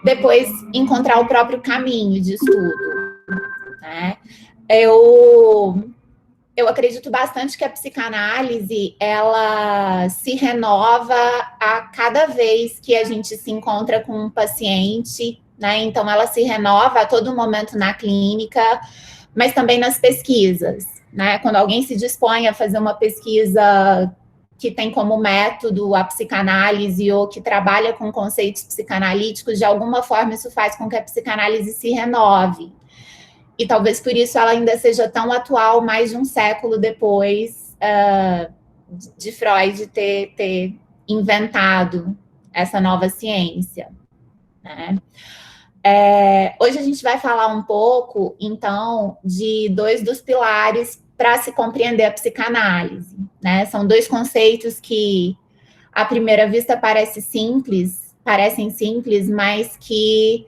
depois encontrar o próprio caminho de estudo, né? Eu acredito bastante que a psicanálise, ela se renova a cada vez que a gente se encontra com um paciente, né? Então, ela se renova a todo momento na clínica, mas também nas pesquisas, né? Quando alguém se dispõe a fazer uma pesquisa que tem como método a psicanálise ou que trabalha com conceitos psicanalíticos, de alguma forma isso faz com que a psicanálise se renove. E talvez por isso ela ainda seja tão atual mais de um século depois de Freud ter inventado essa nova ciência, né? Hoje a gente vai falar um pouco, então, de dois dos pilares para se compreender a psicanálise, né? São dois conceitos que, à primeira vista, parecem simples, mas que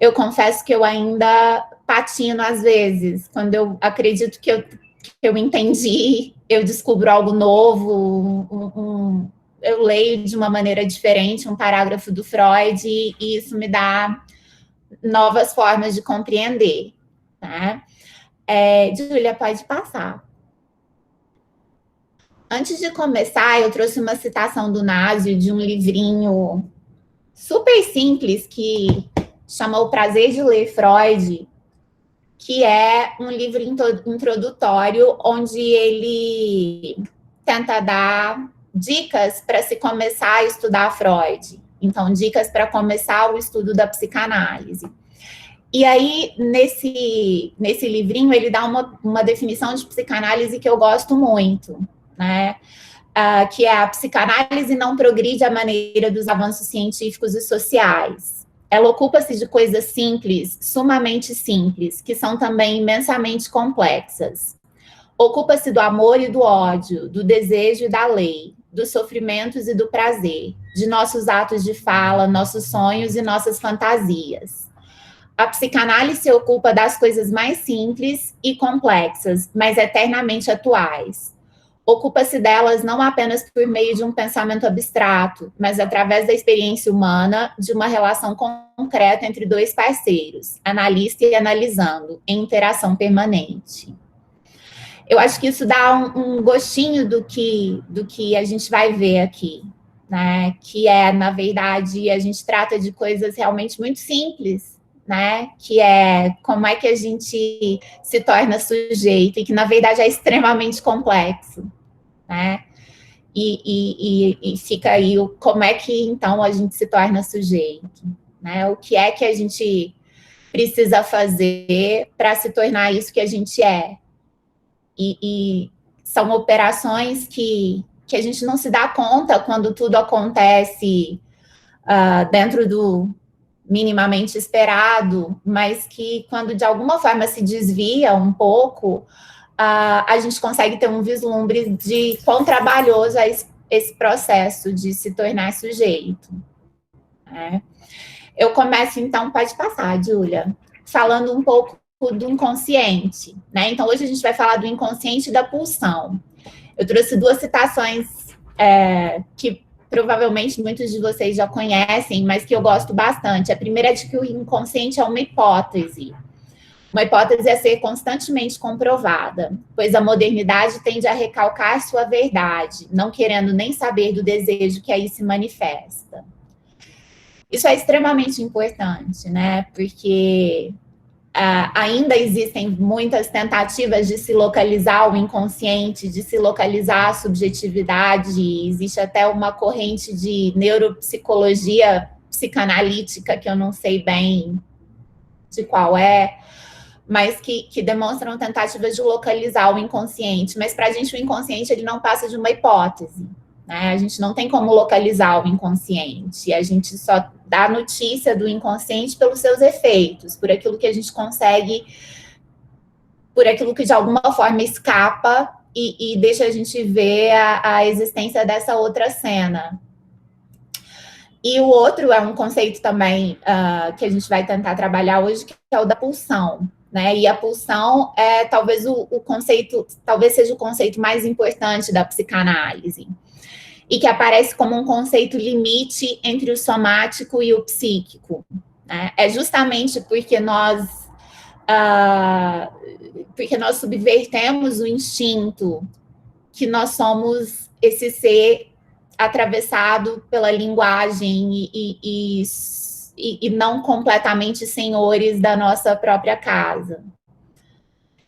eu confesso que eu ainda patino às vezes. Quando eu acredito que eu entendi, eu descubro algo novo, eu leio de uma maneira diferente um parágrafo do Freud e isso me dá novas formas de compreender, né? Júlia, pode passar. Antes de começar, eu trouxe uma citação do Násio de um livrinho super simples que chama O Prazer de Ler Freud, que é um livro introdutório onde ele tenta dar dicas para se começar a estudar Freud. Então, dicas para começar o estudo da psicanálise. E aí, nesse livrinho, ele dá uma definição de psicanálise que eu gosto muito, né? Que é: a psicanálise não progride à maneira dos avanços científicos e sociais. Ela ocupa-se de coisas simples, sumamente simples, que são também imensamente complexas. Ocupa-se do amor e do ódio, do desejo e da lei, dos sofrimentos e do prazer, de nossos atos de fala, nossos sonhos e nossas fantasias. A psicanálise se ocupa das coisas mais simples e complexas, mas eternamente atuais. Ocupa-se delas não apenas por meio de um pensamento abstrato, mas através da experiência humana, de uma relação concreta entre dois parceiros, analista e analisando, em interação permanente. Eu acho que isso dá um gostinho do que a gente vai ver aqui, né? Que é, na verdade, a gente trata de coisas realmente muito simples, né? Que é como é que a gente se torna sujeito, e que, na verdade, é extremamente complexo, né? E fica aí como é que, então, a gente se torna sujeito, né? O que é que a gente precisa fazer para se tornar isso que a gente é? E são operações que a gente não se dá conta quando tudo acontece dentro do minimamente esperado, mas que quando de alguma forma se desvia um pouco, a gente consegue ter um vislumbre de quão trabalhoso é esse processo de se tornar sujeito, né? Eu começo, então, pode passar, Júlia, falando um pouco do inconsciente, né? Então, hoje a gente vai falar do inconsciente e da pulsão. Eu trouxe duas citações que provavelmente muitos de vocês já conhecem, mas que eu gosto bastante. A primeira é de que o inconsciente é uma hipótese a ser constantemente comprovada, pois a modernidade tende a recalcar sua verdade, não querendo nem saber do desejo que aí se manifesta. Isso é extremamente importante, né? Porque ainda existem muitas tentativas de se localizar o inconsciente, de se localizar a subjetividade. Existe até uma corrente de neuropsicologia psicanalítica, que eu não sei bem de qual é, mas que demonstram tentativas de localizar o inconsciente. Mas para a gente o inconsciente ele não passa de uma hipótese, né? A gente não tem como localizar o inconsciente, a gente só dá notícia do inconsciente pelos seus efeitos, por aquilo que a gente consegue, por aquilo que de alguma forma escapa e deixa a gente ver a existência dessa outra cena. E o outro é um conceito também que a gente vai tentar trabalhar hoje, que é o da pulsão, né? E a pulsão é talvez o conceito, talvez seja o conceito mais importante da psicanálise, e que aparece como um conceito limite entre o somático e o psíquico, né? É justamente porque nós subvertemos o instinto que nós somos esse ser atravessado pela linguagem e não completamente senhores da nossa própria casa.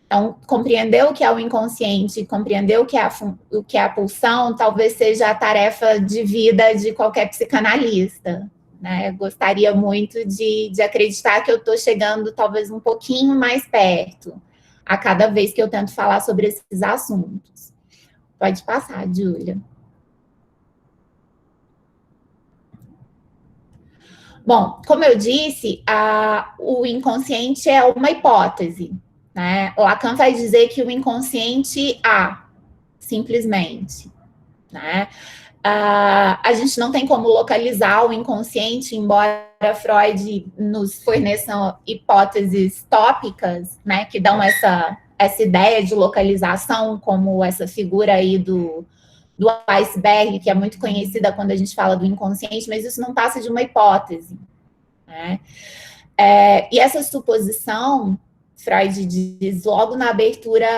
Então, compreender o que é o inconsciente, compreender o que é a pulsão, talvez seja a tarefa de vida de qualquer psicanalista, né? Gostaria muito de acreditar que eu estou chegando talvez um pouquinho mais perto a cada vez que eu tento falar sobre esses assuntos. Pode passar, Júlia. Bom, como eu disse, o inconsciente é uma hipótese, né? Lacan vai dizer que o inconsciente há, simplesmente, né? A gente não tem como localizar o inconsciente, embora Freud nos forneça hipóteses tópicas, né, que dão essa ideia de localização, como essa figura aí do iceberg, que é muito conhecida quando a gente fala do inconsciente, mas isso não passa de uma hipótese, né? E essa suposição, Freud diz logo na abertura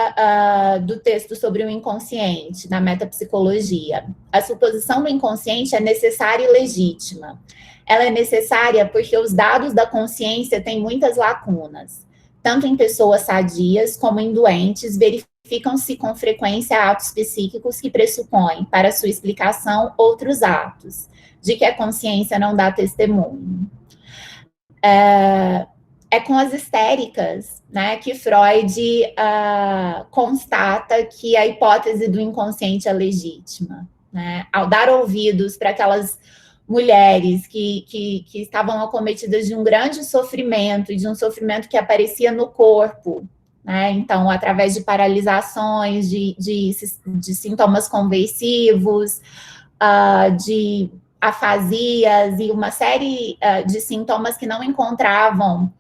do texto sobre o inconsciente, na metapsicologia, a suposição do inconsciente é necessária e legítima. Ela é necessária porque os dados da consciência têm muitas lacunas. Tanto em pessoas sadias como em doentes, verificam-se com frequência atos psíquicos que pressupõem, para sua explicação, outros atos, de que a consciência não dá testemunho. É com as histéricas, né, que Freud constata que a hipótese do inconsciente é legítima, né? Ao dar ouvidos para aquelas mulheres que estavam acometidas de um grande sofrimento, de um sofrimento que aparecia no corpo, né? Então, através de paralisações, de sintomas convulsivos, de afasias e uma série de sintomas que não encontravam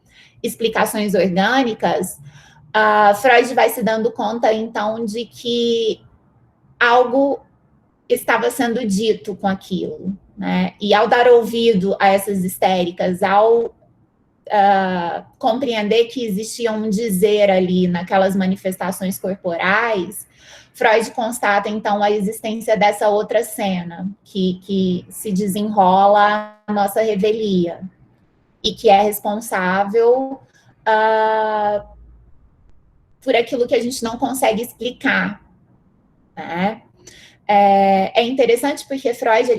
explicações orgânicas, Freud vai se dando conta, então, de que algo estava sendo dito com aquilo, né? E ao dar ouvido a essas histéricas, ao compreender que existia um dizer ali naquelas manifestações corporais, Freud constata, então, a existência dessa outra cena que se desenrola a nossa revelia e que é responsável por aquilo que a gente não consegue explicar, né? É interessante porque Freud,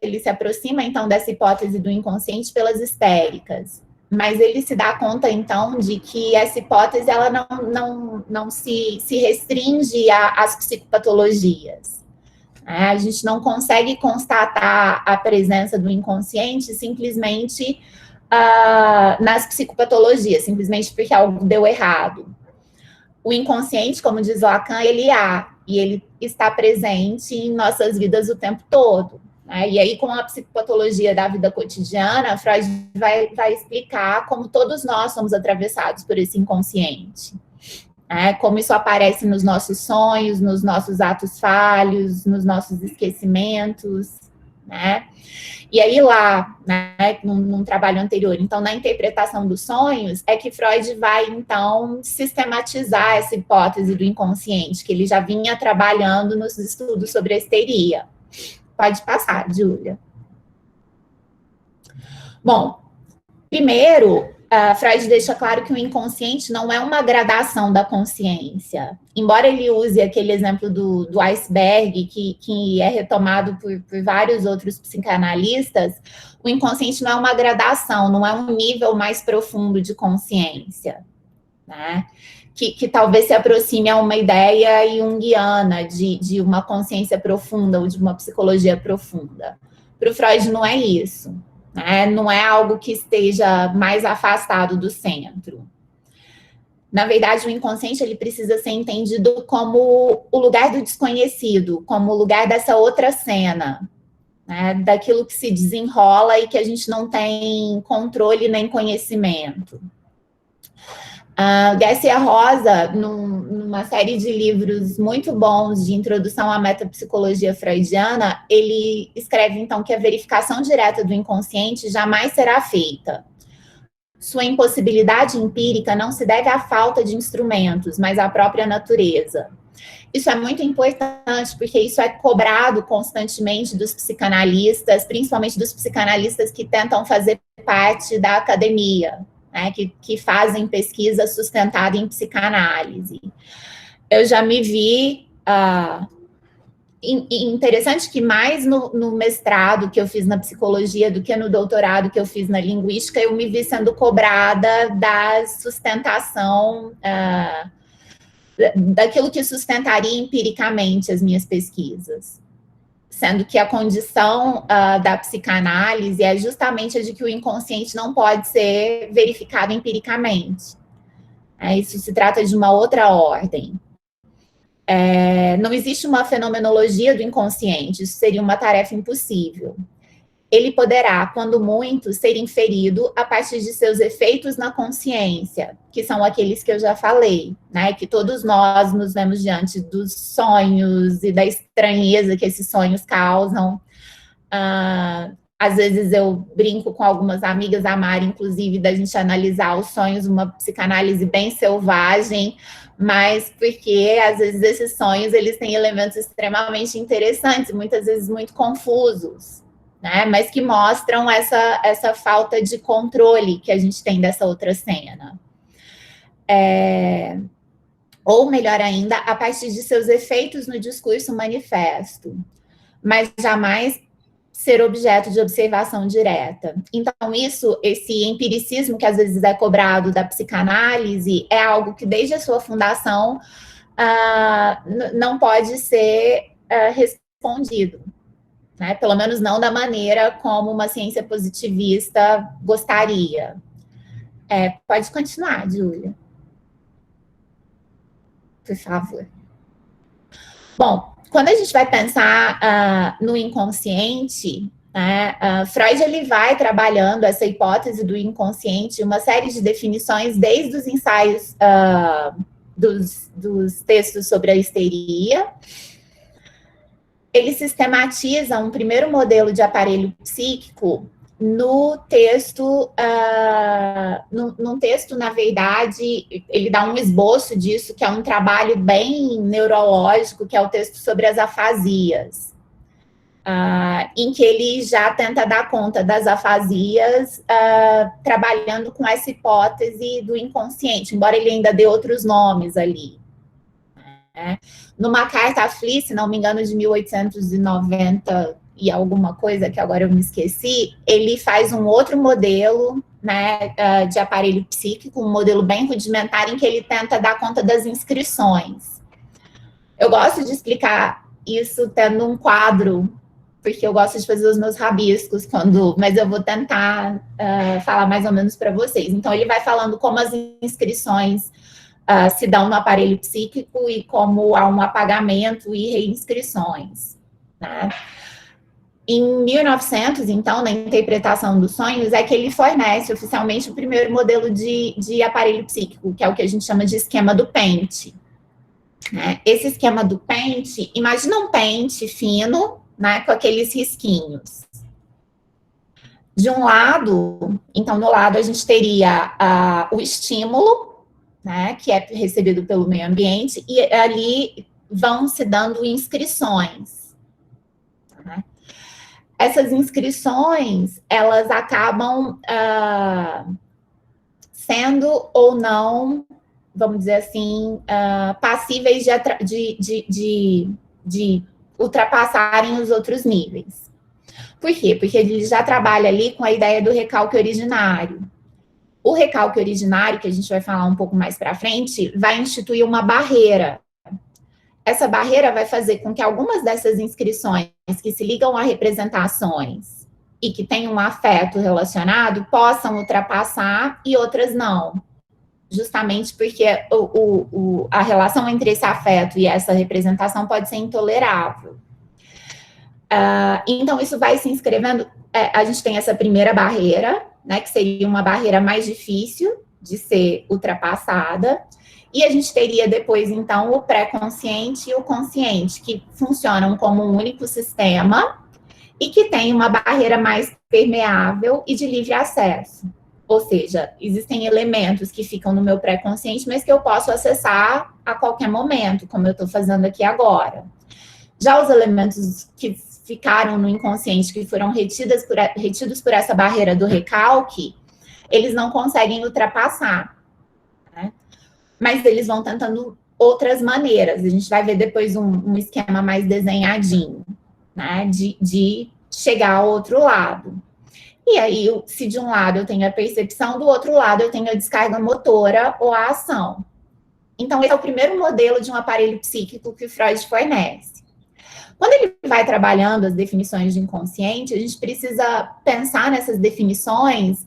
ele se aproxima, então, dessa hipótese do inconsciente pelas histéricas, mas ele se dá conta, então, de que essa hipótese, ela não se restringe às psicopatologias. A gente não consegue constatar a presença do inconsciente simplesmente nas psicopatologias, simplesmente porque algo deu errado. O inconsciente, como diz Lacan, ele há, e ele está presente em nossas vidas o tempo todo, né? E aí, com a psicopatologia da vida cotidiana, Freud vai explicar como todos nós somos atravessados por esse inconsciente, né? Como isso aparece nos nossos sonhos, nos nossos atos falhos, nos nossos esquecimentos, né? E aí lá, né, num trabalho anterior, então, na interpretação dos sonhos, é que Freud vai, então, sistematizar essa hipótese do inconsciente, que ele já vinha trabalhando nos estudos sobre a histeria. Pode passar, Júlia. Bom, primeiro, Freud deixa claro que o inconsciente não é uma gradação da consciência. Embora ele use aquele exemplo do iceberg, que é retomado por vários outros psicanalistas, o inconsciente não é uma gradação, não é um nível mais profundo de consciência, né? Que talvez se aproxime a uma ideia junguiana de uma consciência profunda ou de uma psicologia profunda. Para o Freud não é isso. Não é algo que esteja mais afastado do centro. Na verdade, o inconsciente ele precisa ser entendido como o lugar do desconhecido, como o lugar dessa outra cena, né? Daquilo que se desenrola e que a gente não tem controle nem conhecimento. Garcia Rosa, numa série de livros muito bons de introdução à metapsicologia freudiana, ele escreve, então, que a verificação direta do inconsciente jamais será feita. Sua impossibilidade empírica não se deve à falta de instrumentos, mas à própria natureza. Isso é muito importante, porque isso é cobrado constantemente dos psicanalistas, principalmente dos psicanalistas que tentam fazer parte da academia, né, que fazem pesquisa sustentada em psicanálise. Eu já me vi... interessante que mais no mestrado que eu fiz na psicologia do que no doutorado que eu fiz na linguística, eu me vi sendo cobrada da sustentação... daquilo que sustentaria empiricamente as minhas pesquisas, sendo que a condição da psicanálise é justamente a de que o inconsciente não pode ser verificado empiricamente. Isso se trata de uma outra ordem. Não existe uma fenomenologia do inconsciente, isso seria uma tarefa impossível. Ele poderá, quando muito, ser inferido a partir de seus efeitos na consciência, que são aqueles que eu já falei, né? Que todos nós nos vemos diante dos sonhos e da estranheza que esses sonhos causam. Às vezes eu brinco com algumas amigas, a Mari, inclusive, da gente analisar os sonhos, uma psicanálise bem selvagem, mas porque, às vezes, esses sonhos, eles têm elementos extremamente interessantes, muitas vezes muito confusos, né? Mas que mostram essa falta de controle que a gente tem dessa outra cena. Ou, melhor ainda, a partir de seus efeitos no discurso manifesto, mas jamais ser objeto de observação direta. Então, esse empiricismo que às vezes é cobrado da psicanálise é algo que, desde a sua fundação, não pode ser respondido, né? Pelo menos não da maneira como uma ciência positivista gostaria. Pode continuar, Júlia. Por favor. Bom, quando a gente vai pensar no inconsciente, né, Freud ele vai trabalhando essa hipótese do inconsciente, uma série de definições, desde os ensaios dos textos sobre a histeria. Ele sistematiza um primeiro modelo de aparelho psíquico no texto, num texto, na verdade, ele dá um esboço disso, que é um trabalho bem neurológico, que é o texto sobre as afasias, em que ele já tenta dar conta das afasias, trabalhando com essa hipótese do inconsciente, embora ele ainda dê outros nomes ali. Numa carta a Flea, se não me engano, de 1890 e alguma coisa, que agora eu me esqueci, ele faz um outro modelo, né, de aparelho psíquico, um modelo bem rudimentar, em que ele tenta dar conta das inscrições. Eu gosto de explicar isso tendo um quadro, porque eu gosto de fazer os meus rabiscos, mas eu vou tentar falar mais ou menos para vocês. Então, ele vai falando como as inscrições se dão no aparelho psíquico e como há um apagamento e reinscrições, né? Em 1900, então, na interpretação dos sonhos, é que ele fornece oficialmente o primeiro modelo de aparelho psíquico, que é o que a gente chama de esquema do pente. Né? Esse esquema do pente, imagina um pente fino, né, com aqueles risquinhos. De um lado, então, no lado a gente teria o estímulo, né, que é recebido pelo meio ambiente, e ali vão se dando inscrições. Né? Essas inscrições, elas acabam sendo ou não, vamos dizer assim, passíveis de ultrapassarem os outros níveis. Por quê? Porque ele já trabalha ali com a ideia do recalque originário. O recalque originário, que a gente vai falar um pouco mais para frente, vai instituir uma barreira. Essa barreira vai fazer com que algumas dessas inscrições que se ligam a representações e que têm um afeto relacionado possam ultrapassar e outras não. Justamente porque a relação entre esse afeto e essa representação pode ser intolerável. Então, isso vai se inscrevendo. A gente tem essa primeira barreira, né, que seria uma barreira mais difícil de ser ultrapassada. E a gente teria depois, então, o pré-consciente e o consciente, que funcionam como um único sistema e que tem uma barreira mais permeável e de livre acesso. Ou seja, existem elementos que ficam no meu pré-consciente, mas que eu posso acessar a qualquer momento, como eu estou fazendo aqui agora. Já os elementos que ficaram no inconsciente, que foram retidos por essa barreira do recalque, eles não conseguem ultrapassar, né? Mas eles vão tentando outras maneiras. A gente vai ver depois um esquema mais desenhadinho, né, de chegar ao outro lado. E aí, se de um lado eu tenho a percepção, do outro lado eu tenho a descarga motora ou a ação. Então, esse é o primeiro modelo de um aparelho psíquico que o Freud fornece. Quando ele vai trabalhando as definições de inconsciente, a gente precisa pensar nessas definições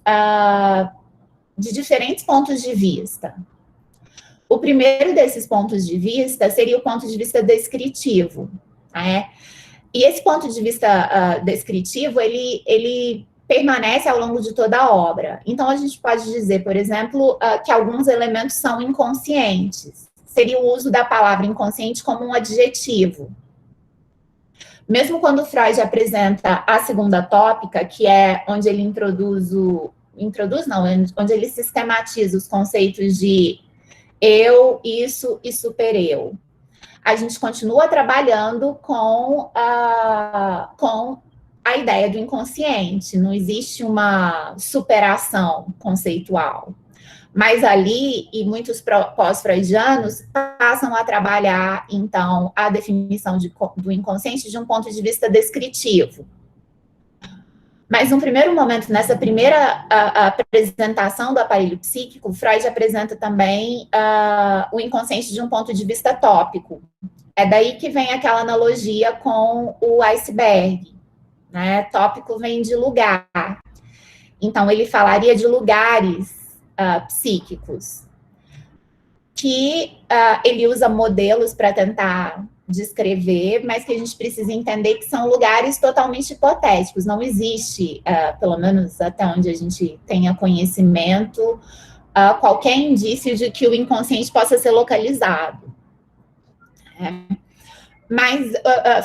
de diferentes pontos de vista. O primeiro desses pontos de vista seria o ponto de vista descritivo, né? E esse ponto de vista descritivo, ele permanece ao longo de toda a obra. Então, a gente pode dizer, por exemplo, que alguns elementos são inconscientes. Seria o uso da palavra inconsciente como um adjetivo. Mesmo quando Freud apresenta a segunda tópica, que é onde ele onde ele sistematiza os conceitos de eu, isso e supereu. A gente continua trabalhando com a ideia do inconsciente, não existe uma superação conceitual. Mas ali, e muitos pós-freudianos passam a trabalhar, então, a definição do inconsciente de um ponto de vista descritivo. Mas, no primeiro momento, nessa primeira apresentação do aparelho psíquico, Freud apresenta também o inconsciente de um ponto de vista tópico. É daí que vem aquela analogia com o iceberg, né? Tópico vem de lugar. Então, ele falaria de lugares psíquicos, que ele usa modelos para tentar descrever, mas que a gente precisa entender que são lugares totalmente hipotéticos. Não existe, pelo menos até onde a gente tenha conhecimento, qualquer indício de que o inconsciente possa ser localizado. Mas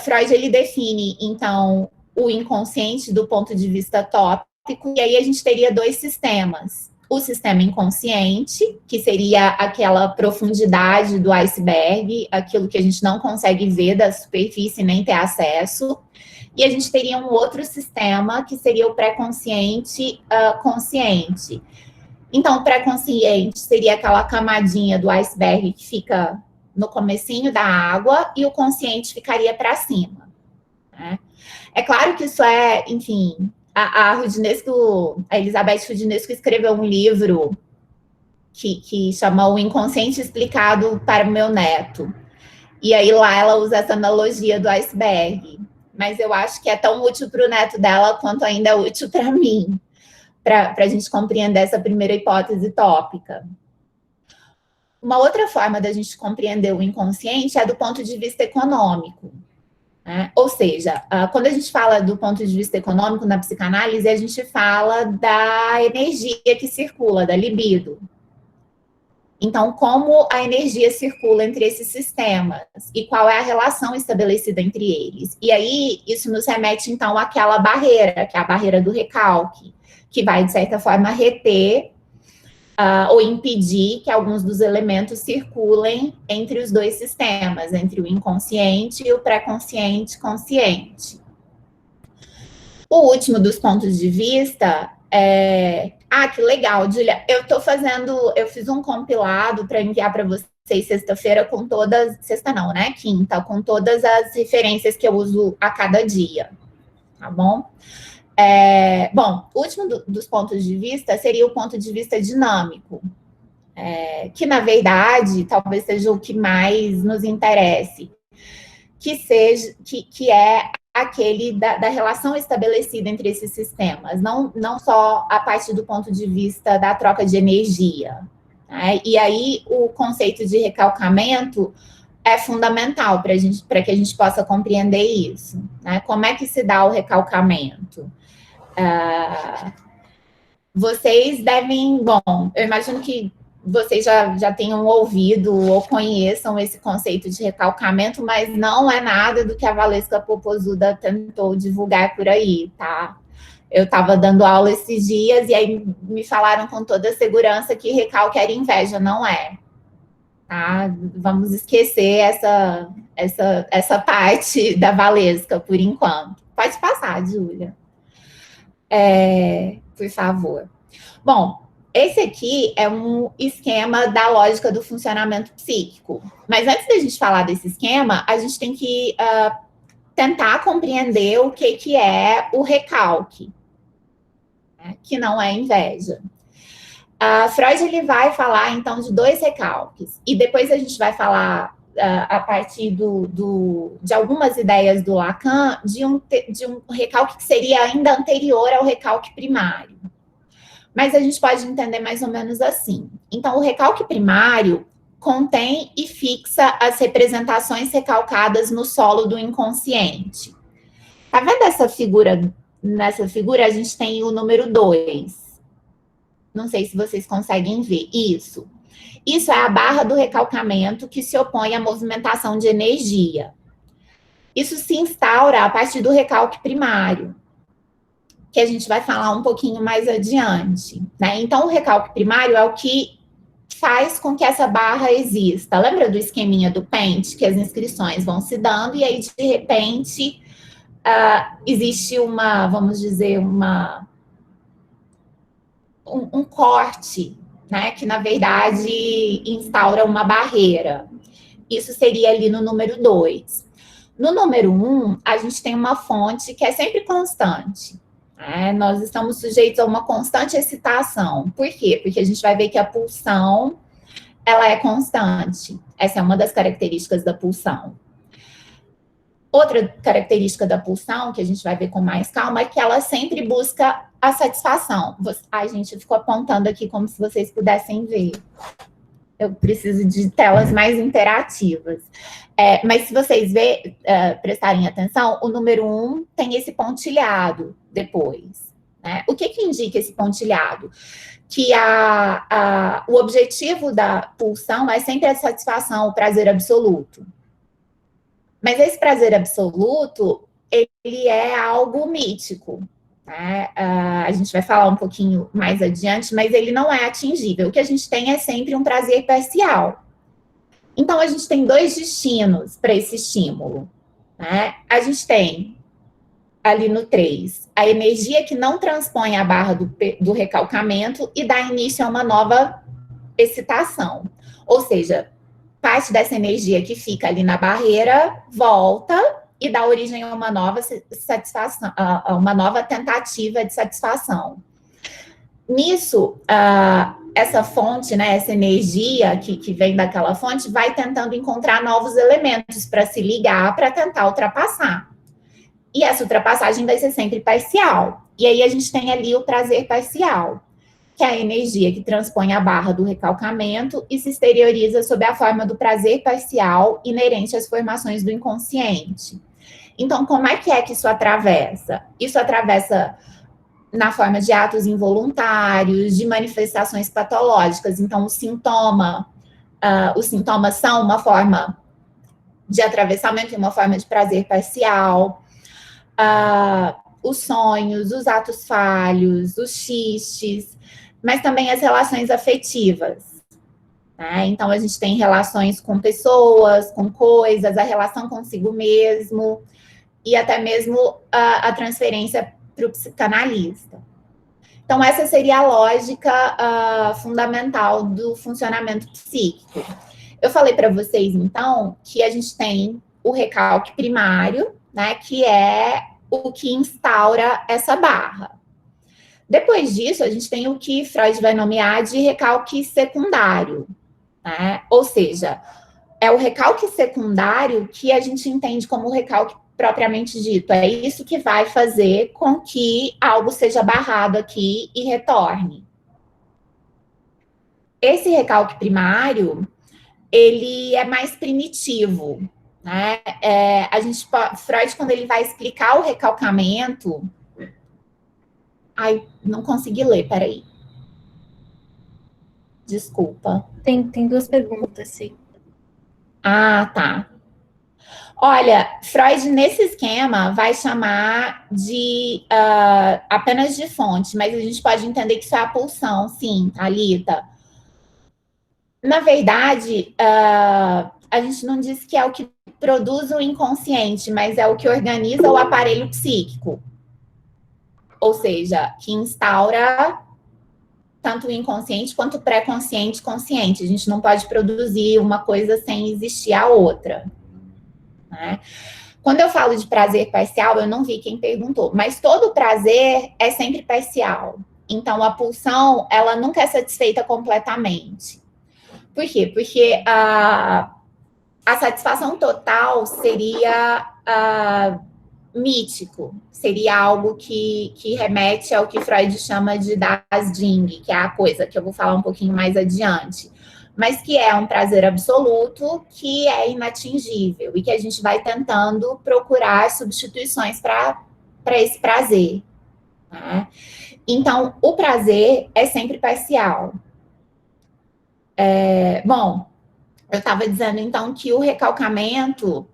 Freud, ele define, então, o inconsciente do ponto de vista tópico, e aí a gente teria dois sistemas. O sistema inconsciente, que seria aquela profundidade do iceberg, aquilo que a gente não consegue ver da superfície nem ter acesso. E a gente teria um outro sistema, que seria o pré-consciente consciente. Então, o pré-consciente seria aquela camadinha do iceberg que fica no comecinho da água, e o consciente ficaria para cima, né? É claro que isso é, enfim... A Elizabeth Rudinesco escreveu um livro que chama O Inconsciente Explicado para o Meu Neto. E aí lá ela usa essa analogia do iceberg. Mas eu acho que é tão útil para o neto dela quanto ainda é útil para mim, para a gente compreender essa primeira hipótese tópica. Uma outra forma da gente compreender o inconsciente é do ponto de vista econômico. Ou seja, quando a gente fala do ponto de vista econômico na psicanálise, a gente fala da energia que circula, da libido. Então, como a energia circula entre esses sistemas e qual é a relação estabelecida entre eles. E aí, isso nos remete, então, àquela barreira, que é a barreira do recalque, que vai, de certa forma, reter ou impedir que alguns dos elementos circulem entre os dois sistemas, entre o inconsciente e o pré-consciente consciente. O último dos pontos de vista é... que legal, Julia, eu fiz um compilado para enviar para vocês sexta-feira com todas, sexta não, né, quinta, com todas as referências que eu uso a cada dia, tá bom? Bom, o último dos pontos de vista seria o ponto de vista dinâmico, que, na verdade, talvez seja o que mais nos interesse, que é aquele da relação estabelecida entre esses sistemas, não só a partir do ponto de vista da troca de energia, né? E aí o conceito de recalcamento é fundamental para que a gente possa compreender isso, né? Como é que se dá o recalcamento? vocês devem, bom, eu imagino que vocês já tenham ouvido ou conheçam esse conceito de recalcamento, mas não é nada do que a Valesca Popozuda tentou divulgar por aí, tá? Eu estava dando aula esses dias e aí me falaram com toda segurança que recalque era inveja, não é. Tá? Vamos esquecer essa parte da Valesca por enquanto. Pode passar, Júlia. Por favor. Bom, esse aqui é um esquema da lógica do funcionamento psíquico. Mas antes da gente falar desse esquema, a gente tem que tentar compreender o que é o recalque, né? Que não é inveja. Freud ele vai falar, então, de dois recalques. E depois a gente vai falar, a partir de algumas ideias do Lacan, de um recalque que seria ainda anterior ao recalque primário. Mas a gente pode entender mais ou menos assim. Então, o recalque primário contém e fixa as representações recalcadas no solo do inconsciente. Tá vendo essa figura? Nessa figura, a gente tem o número 2. Não sei se vocês conseguem ver. Isso. Isso é a barra do recalcamento que se opõe à movimentação de energia. Isso se instaura a partir do recalque primário, que a gente vai falar um pouquinho mais adiante, né? Então, o recalque primário é o que faz com que essa barra exista. Lembra do esqueminha do pente, que as inscrições vão se dando e aí, de repente, existe vamos dizer, um corte, né? Que, na verdade, instaura uma barreira. Isso seria ali no número 2. No número 1, a gente tem uma fonte que é sempre constante. Nós estamos sujeitos a uma constante excitação. Por quê? Porque a gente vai ver que a pulsão, ela é constante. Essa é uma das características da pulsão. Outra característica da pulsão, que a gente vai ver com mais calma, é que ela sempre busca a satisfação. Ai, gente, eu fico apontando aqui como se vocês pudessem ver. Eu preciso de telas mais interativas. Mas se vocês prestarem atenção, o número 1 tem esse pontilhado depois, né? O que indica esse pontilhado? Que o objetivo da pulsão é sempre a satisfação, o prazer absoluto. Mas esse prazer absoluto, ele é algo mítico, né? A gente vai falar um pouquinho mais adiante, mas ele não é atingível. O que a gente tem é sempre um prazer parcial. Então, a gente tem dois destinos para esse estímulo, né? A gente tem, ali no 3, a energia que não transpõe a barra do recalcamento e dá início a uma nova excitação. Ou seja, parte dessa energia que fica ali na barreira volta e dá origem a uma nova satisfação, a uma nova tentativa de satisfação. Nisso, essa fonte, né, essa energia que vem daquela fonte, vai tentando encontrar novos elementos para se ligar, para tentar ultrapassar. E essa ultrapassagem vai ser sempre parcial. E aí a gente tem ali o prazer parcial, que é a energia que transpõe a barra do recalcamento e se exterioriza sob a forma do prazer parcial inerente às formações do inconsciente. Então, como é que isso atravessa? Isso atravessa na forma de atos involuntários, de manifestações patológicas. Então, os sintomas são uma forma de atravessamento e uma forma de prazer parcial. Os sonhos, os atos falhos, os xistes, mas também as relações afetivas, né? Então, a gente tem relações com pessoas, com coisas, a relação consigo mesmo, e até mesmo a transferência para o psicanalista. Então, essa seria a lógica fundamental do funcionamento psíquico. Eu falei para vocês, então, que a gente tem o recalque primário, né, que é o que instaura essa barra. Depois disso, a gente tem o que Freud vai nomear de recalque secundário, né? Ou seja, é o recalque secundário que a gente entende como recalque propriamente dito. É isso que vai fazer com que algo seja barrado aqui e retorne. Esse recalque primário, ele é mais primitivo, né? Freud, quando ele vai explicar o recalcamento, Ai, não consegui ler, peraí. Desculpa. Tem duas perguntas, sim. Ah, tá. Olha, Freud, nesse esquema, vai chamar de apenas de fonte, mas a gente pode entender que isso é a pulsão, sim, Thalita. Na verdade, a gente não diz que é o que produz o inconsciente, mas é o que organiza o aparelho psíquico. Ou seja, que instaura tanto o inconsciente quanto o pré-consciente e consciente. A gente não pode produzir uma coisa sem existir a outra, né? Quando eu falo de prazer parcial, eu não vi quem perguntou, mas todo prazer é sempre parcial. Então, a pulsão, ela nunca é satisfeita completamente. Por quê? Porque a satisfação total seria mítico, seria algo que remete ao que Freud chama de das Ding, que é a coisa que eu vou falar um pouquinho mais adiante, mas que é um prazer absoluto, que é inatingível e que a gente vai tentando procurar substituições para esse prazer, né? Então, o prazer é sempre parcial. Bom, eu estava dizendo, então, que o recalcamento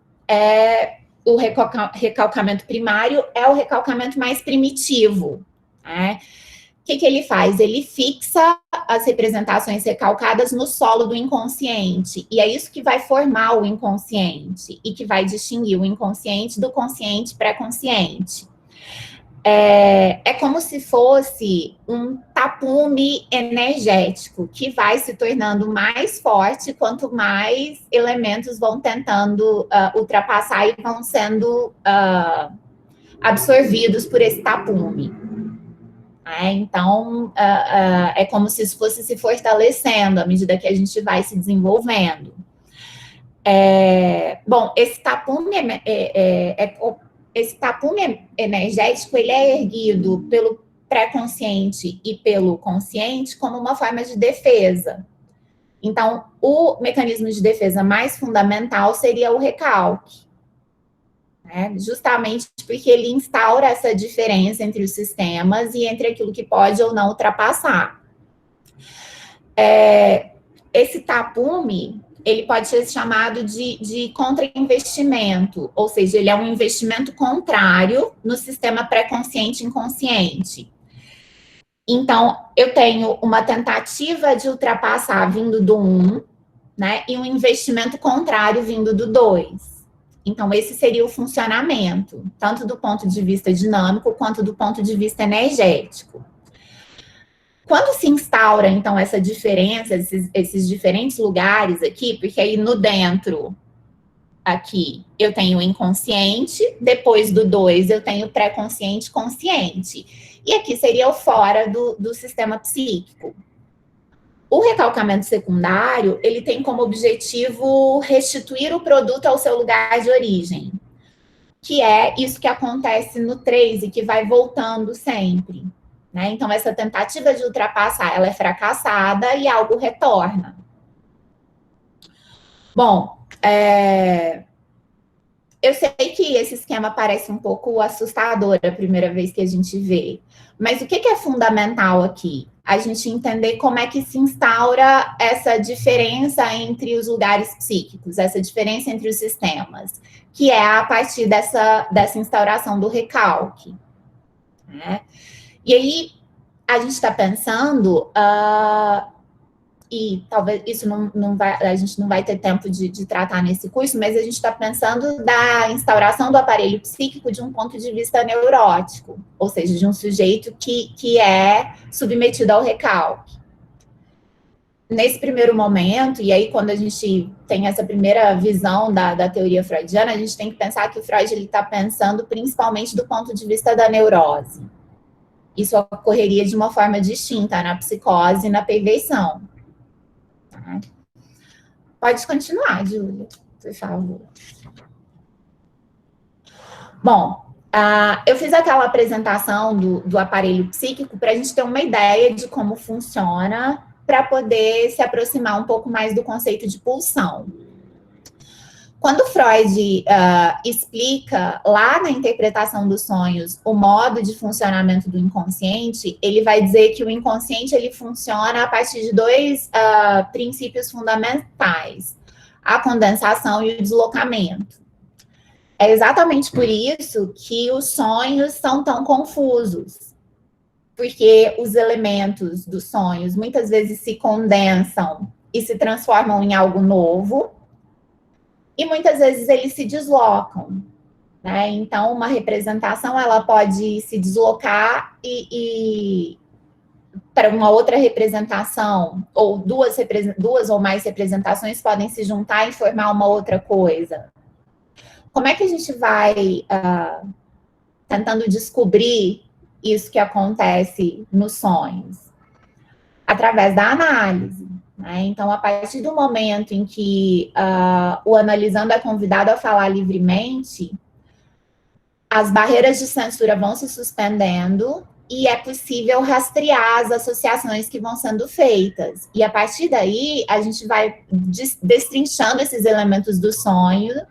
recalcamento primário é o recalcamento mais primitivo, né? O que ele faz? Ele fixa as representações recalcadas no solo do inconsciente, e é isso que vai formar o inconsciente, e que vai distinguir o inconsciente do consciente pré-consciente. É como se fosse um tapume energético que vai se tornando mais forte quanto mais elementos vão tentando ultrapassar e vão sendo absorvidos por esse tapume. Então, é como se isso fosse se fortalecendo à medida que a gente vai se desenvolvendo. Bom, esse tapume esse tapume energético, ele é erguido pelo pré-consciente e pelo consciente como uma forma de defesa. Então, o mecanismo de defesa mais fundamental seria o recalque, né? Justamente porque ele instaura essa diferença entre os sistemas e entre aquilo que pode ou não ultrapassar. Esse tapume, ele pode ser chamado de contra-investimento, ou seja, ele é um investimento contrário no sistema pré-consciente e inconsciente. Então, eu tenho uma tentativa de ultrapassar vindo do 1, né, e um investimento contrário vindo do 2. Então, esse seria o funcionamento, tanto do ponto de vista dinâmico quanto do ponto de vista energético. Quando se instaura, então, essa diferença, esses diferentes lugares aqui, porque aí no dentro, aqui, eu tenho o inconsciente, depois do 2 eu tenho o pré-consciente consciente. E aqui seria o fora do sistema psíquico. O recalcamento secundário, ele tem como objetivo restituir o produto ao seu lugar de origem, que é isso que acontece no 3 e que vai voltando sempre. Né? Então, essa tentativa de ultrapassar, ela é fracassada e algo retorna. Bom, eu sei que esse esquema parece um pouco assustador a primeira vez que a gente vê, mas o que é fundamental aqui? A gente entender como é que se instaura essa diferença entre os lugares psíquicos, essa diferença entre os sistemas, que é a partir dessa instauração do recalque, né? E aí, a gente está pensando, e talvez isso a gente não vai ter tempo de tratar nesse curso, mas a gente está pensando da instauração do aparelho psíquico de um ponto de vista neurótico, ou seja, de um sujeito que é submetido ao recalque. Nesse primeiro momento, e aí quando a gente tem essa primeira visão da teoria freudiana, a gente tem que pensar que o Freud está pensando principalmente do ponto de vista da neurose. Isso ocorreria de uma forma distinta na psicose e na perversão. Tá? Pode continuar, Júlia, por favor. Bom, eu fiz aquela apresentação do aparelho psíquico para a gente ter uma ideia de como funciona, para poder se aproximar um pouco mais do conceito de pulsão. Quando Freud explica lá na interpretação dos sonhos o modo de funcionamento do inconsciente, ele vai dizer que o inconsciente ele funciona a partir de dois princípios fundamentais: a condensação e o deslocamento. É exatamente por isso que os sonhos são tão confusos, porque os elementos dos sonhos muitas vezes se condensam e se transformam em algo novo, e muitas vezes eles se deslocam, né? Então, uma representação, ela pode se deslocar e para uma outra representação, ou duas ou mais representações podem se juntar e formar uma outra coisa. Como é que a gente vai tentando descobrir isso que acontece nos sonhos? Através da análise. Então, a partir do momento em que o analisando é convidado a falar livremente, as barreiras de censura vão se suspendendo e é possível rastrear as associações que vão sendo feitas. E a partir daí, a gente vai destrinchando esses elementos do sonho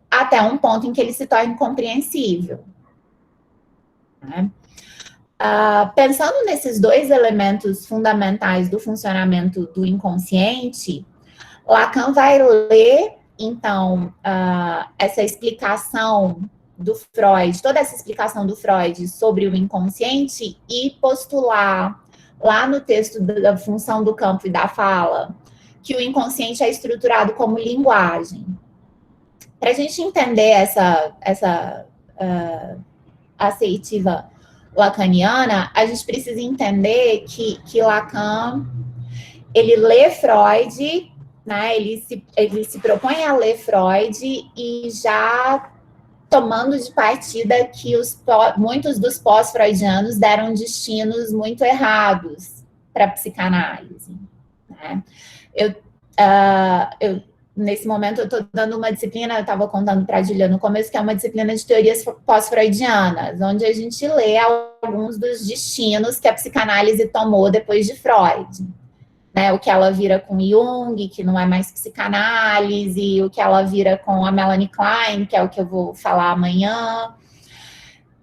até um ponto em que ele se torne compreensível. Pensando nesses dois elementos fundamentais do funcionamento do inconsciente, Lacan vai ler, então, essa explicação do Freud, toda essa explicação do Freud sobre o inconsciente e postular, lá no texto da função do campo e da fala, que o inconsciente é estruturado como linguagem. Para a gente entender essa assertiva lacaniana, a gente precisa entender que Lacan, ele lê Freud, né, ele se propõe a ler Freud e já tomando de partida que muitos dos pós-freudianos deram destinos muito errados para a psicanálise. Né? Nesse momento, eu estou dando uma disciplina, eu estava contando para a Julia no começo, que é uma disciplina de teorias pós-freudianas, onde a gente lê alguns dos destinos que a psicanálise tomou depois de Freud. Né? O que ela vira com Jung, que não é mais psicanálise, o que ela vira com a Melanie Klein, que é o que eu vou falar amanhã.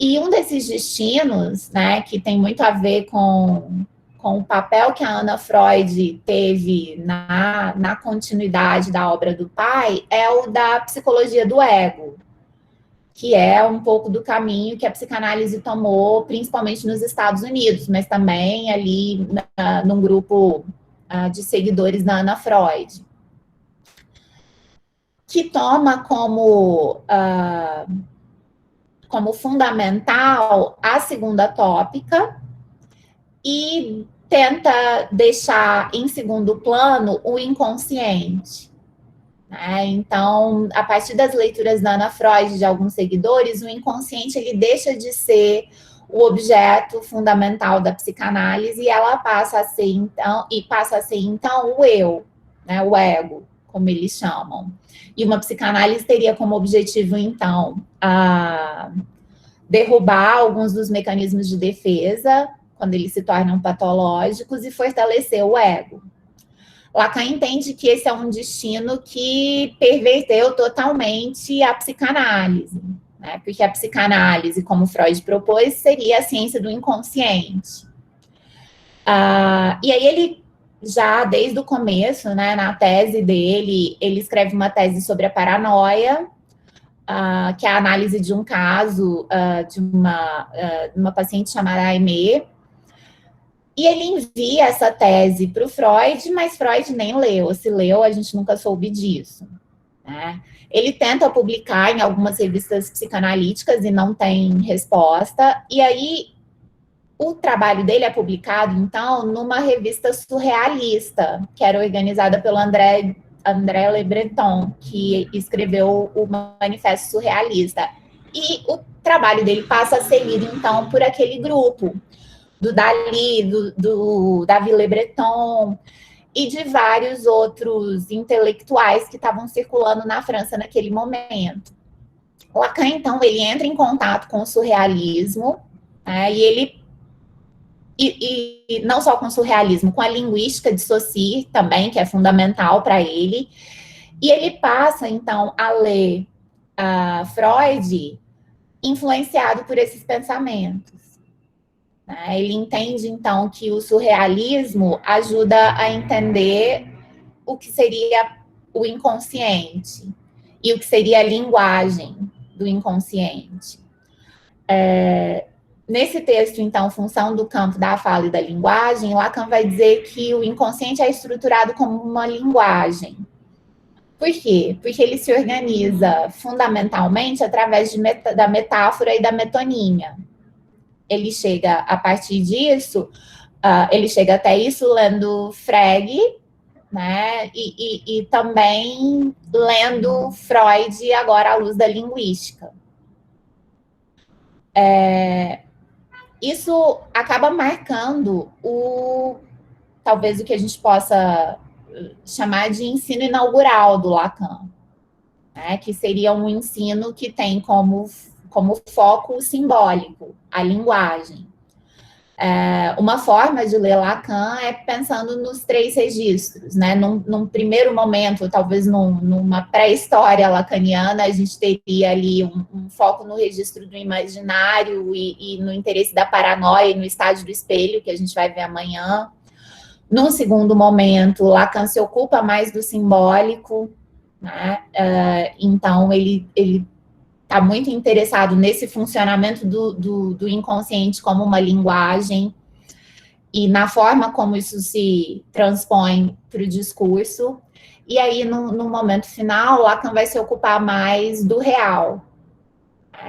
E um desses destinos, né, que tem muito a ver com o papel que a Ana Freud teve na continuidade da obra do pai, é o da psicologia do ego, que é um pouco do caminho que a psicanálise tomou, principalmente nos Estados Unidos, mas também ali num grupo de seguidores da Ana Freud, que toma como fundamental a segunda tópica e tenta deixar em segundo plano o inconsciente. Né? Então, a partir das leituras da Ana Freud de alguns seguidores, o inconsciente ele deixa de ser o objeto fundamental da psicanálise e ela passa a ser então o eu, né, o ego, como eles chamam. E uma psicanálise teria como objetivo então derrubar alguns dos mecanismos de defesa quando eles se tornam patológicos e fortalecer o ego. Lacan entende que esse é um destino que perverteu totalmente a psicanálise, né? Porque a psicanálise, como Freud propôs, seria a ciência do inconsciente. E aí ele, já desde o começo, né, na tese dele, ele escreve uma tese sobre a paranoia, que é a análise de um caso de uma paciente chamada Aimee. E ele envia essa tese para o Freud, mas Freud nem leu, ou se leu, a gente nunca soube disso. Né? Ele tenta publicar em algumas revistas psicanalíticas e não tem resposta, e aí o trabalho dele é publicado, então, numa revista surrealista, que era organizada pelo André Le Breton, que escreveu o Manifesto Surrealista. E o trabalho dele passa a ser lido, então, por aquele grupo, do Dalí, do Davi Le Breton e de vários outros intelectuais que estavam circulando na França naquele momento. Lacan, então, ele entra em contato com o surrealismo, né, e não só com o surrealismo, com a linguística de Saussure também, que é fundamental para ele, E ele passa, então, a ler Freud influenciado por esses pensamentos. Né? Ele entende, então, que o surrealismo ajuda a entender o que seria o inconsciente e o que seria a linguagem do inconsciente. Nesse texto, então, Função do Campo da Fala e da Linguagem, Lacan vai dizer que o inconsciente é estruturado como uma linguagem. Por quê? Porque ele se organiza fundamentalmente através da metáfora e da metonímia. Ele chega a partir disso, ele chega até isso lendo Frege, né? E também lendo Freud agora à luz da linguística. Isso acaba marcando talvez o que a gente possa chamar de ensino inaugural do Lacan, né? Que seria um ensino que tem como foco o simbólico, a linguagem. Uma forma de ler Lacan é pensando nos 3 registros, né? Num primeiro momento, talvez numa pré-história lacaniana, a gente teria ali um foco no registro do imaginário e no interesse da paranoia, no estágio do espelho, que a gente vai ver amanhã. Num segundo momento, Lacan se ocupa mais do simbólico, né? Então, ele está muito interessado nesse funcionamento do inconsciente como uma linguagem e na forma como isso se transpõe para o discurso. E aí, no momento final, Lacan vai se ocupar mais do real.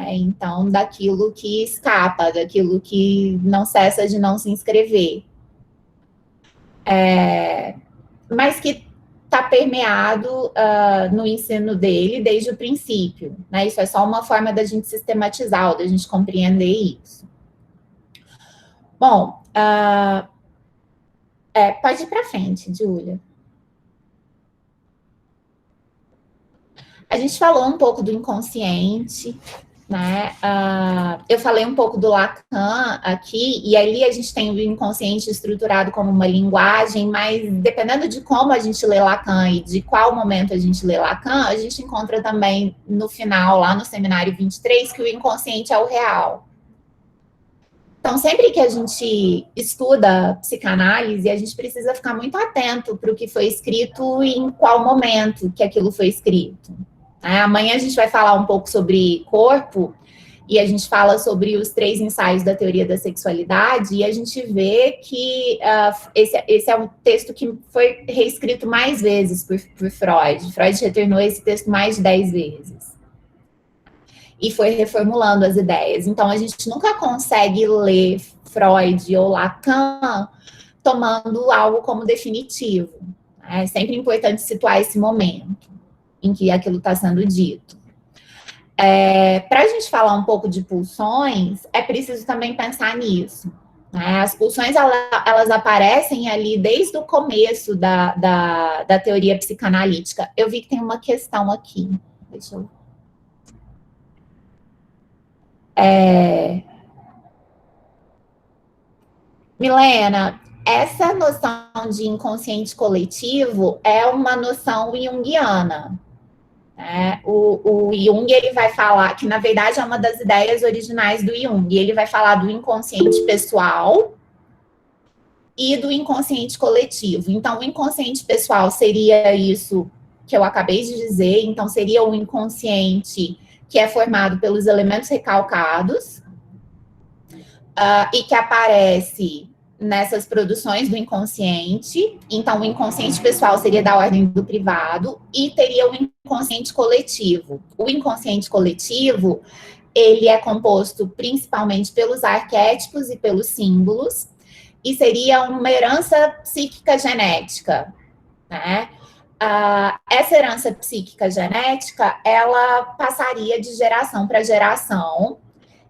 Então, daquilo que escapa, daquilo que não cessa de não se inscrever. Mas que está permeado no ensino dele desde o princípio, né? Isso é só uma forma da gente sistematizar, ou da gente compreender isso. Bom, pode ir para frente, Júlia. A gente falou um pouco do inconsciente, né? Eu falei um pouco do Lacan aqui, e ali a gente tem o inconsciente estruturado como uma linguagem, mas dependendo de como a gente lê Lacan e de qual momento a gente lê Lacan, a gente encontra também no final, lá no seminário 23, que o inconsciente é o real. Então, sempre que a gente estuda psicanálise, a gente precisa ficar muito atento para o que foi escrito e em qual momento que aquilo foi escrito. Amanhã a gente vai falar um pouco sobre corpo e a gente fala sobre os 3 ensaios da teoria da sexualidade e a gente vê que esse é um texto que foi reescrito mais vezes por Freud. Freud retornou esse texto mais de 10 vezes e foi reformulando as ideias. Então, a gente nunca consegue ler Freud ou Lacan tomando algo como definitivo. É sempre importante situar esse momento em que aquilo está sendo dito. Para a gente falar um pouco de pulsões, é preciso também pensar nisso. Né? As pulsões, elas aparecem ali desde o começo da teoria psicanalítica. Eu vi que tem uma questão aqui. Deixa eu... Milena, essa noção de inconsciente coletivo é uma noção junguiana. O Jung, ele vai falar que, na verdade, é uma das ideias originais do Jung. Ele vai falar do inconsciente pessoal e do inconsciente coletivo. Então, o inconsciente pessoal seria isso que eu acabei de dizer. Então, seria o inconsciente que é formado pelos elementos recalcados e que aparece nessas produções do inconsciente. Então, o inconsciente pessoal seria da ordem do privado e teria o inconsciente coletivo. O inconsciente coletivo, ele é composto principalmente pelos arquétipos e pelos símbolos e seria uma herança psíquica genética, né? Essa herança psíquica genética, ela passaria de geração para geração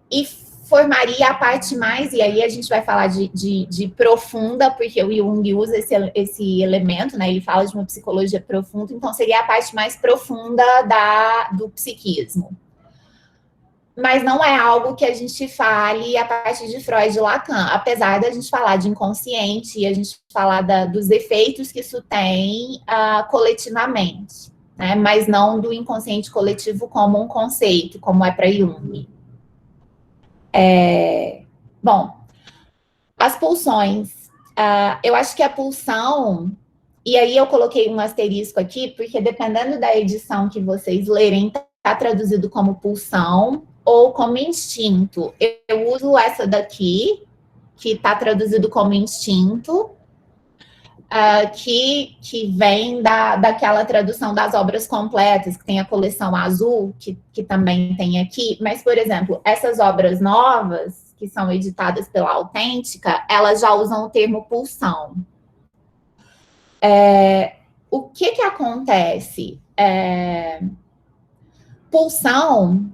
e formaria a parte mais, e aí a gente vai falar de profunda, porque o Jung usa esse elemento, né? Ele fala de uma psicologia profunda, então seria a parte mais profunda do psiquismo. Mas não é algo que a gente fale a partir de Freud e Lacan, apesar da gente falar de inconsciente e a gente falar dos efeitos que isso tem coletivamente. né? Mas não do inconsciente coletivo como um conceito, como é para Jung. Bom, as pulsões. Eu acho que a pulsão, e aí eu coloquei um asterisco aqui, porque dependendo da edição que vocês lerem, está traduzido como pulsão ou como instinto. Eu uso essa daqui, que está traduzido como instinto, que vem daquela tradução das obras completas, que tem a coleção azul, que também tem aqui. Mas, por exemplo, essas obras novas, que são editadas pela Autêntica, elas já usam o termo pulsão. O que acontece? Pulsão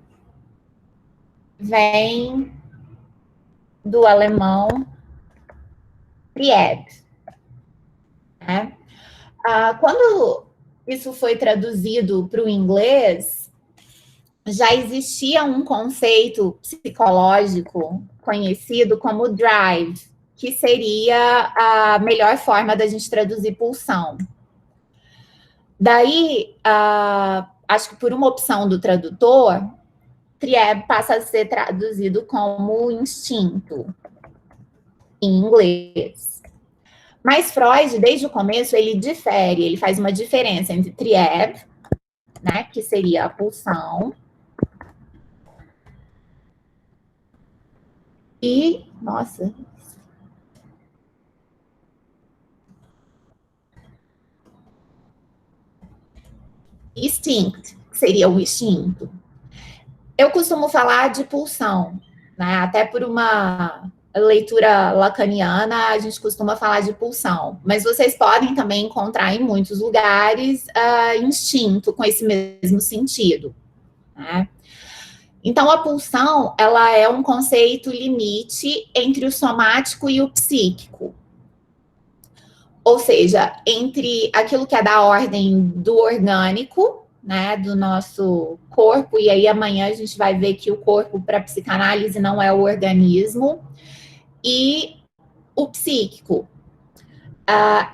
vem do alemão Trieb, né? Quando isso foi traduzido para o inglês, já existia um conceito psicológico conhecido como drive, que seria a melhor forma da gente traduzir pulsão. Daí, acho que por uma opção do tradutor, Trieb passa a ser traduzido como instinto, em inglês. Mas Freud, desde o começo, ele difere, ele faz uma diferença entre Trieb, né, que seria a pulsão, e, nossa, instinct, que seria o instinto. Eu costumo falar de pulsão, né, até por uma leitura lacaniana, a gente costuma falar de pulsão, mas vocês podem também encontrar em muitos lugares instinto com esse mesmo sentido, né? Então, a pulsão, ela é um conceito limite entre o somático e o psíquico. Ou seja, entre aquilo que é da ordem do orgânico, né, do nosso corpo, e aí amanhã a gente vai ver que o corpo para psicanálise não é o organismo, e o psíquico.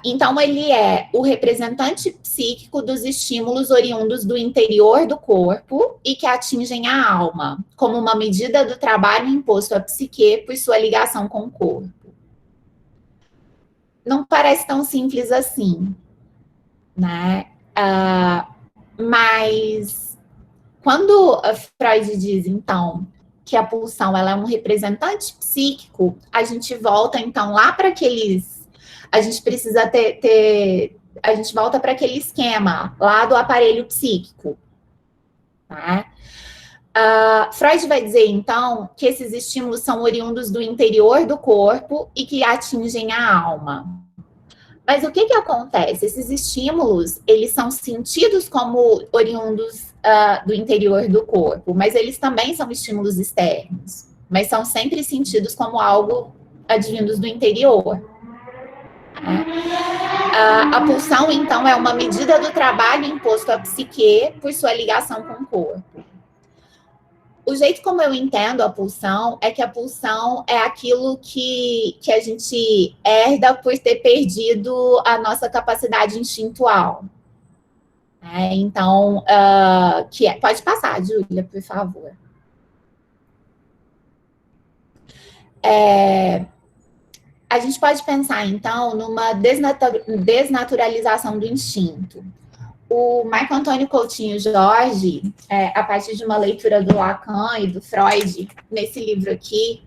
Então, ele é o representante psíquico dos estímulos oriundos do interior do corpo e que atingem a alma, como uma medida do trabalho imposto à psique por sua ligação com o corpo. Não parece tão simples assim, né? Mas quando Freud diz, então, que a pulsão ela é um representante psíquico, a gente volta, então, lá para aqueles... A gente precisa a gente volta para aquele esquema lá do aparelho psíquico, tá? Freud vai dizer, então, que esses estímulos são oriundos do interior do corpo e que atingem a alma. Mas o que acontece? Esses estímulos, eles são sentidos como oriundos do interior do corpo, mas eles também são estímulos externos, mas são sempre sentidos como algo advindos do interior. A pulsão, então, é uma medida do trabalho imposto à psique por sua ligação com o corpo. O jeito como eu entendo a pulsão é que a pulsão é aquilo que a gente herda por ter perdido a nossa capacidade instintual. Então, pode passar, Júlia, por favor. A gente pode pensar, então, numa desnaturalização do instinto. O Marco Antônio Coutinho Jorge, a partir de uma leitura do Lacan e do Freud, nesse livro aqui,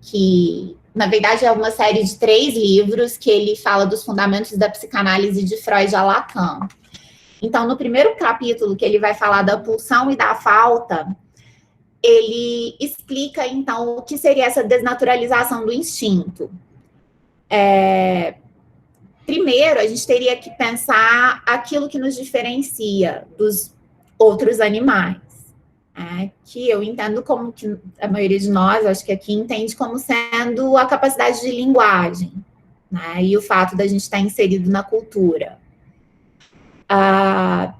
que, na verdade, é uma série de 3 livros que ele fala dos fundamentos da psicanálise de Freud a Lacan. Então, no primeiro capítulo, que ele vai falar da pulsão e da falta, ele explica, então, o que seria essa desnaturalização do instinto. Primeiro, a gente teria que pensar aquilo que nos diferencia dos outros animais, que eu entendo como que a maioria de nós, acho que aqui, entende como sendo a capacidade de linguagem, né, e o fato da gente estar inserido na cultura. A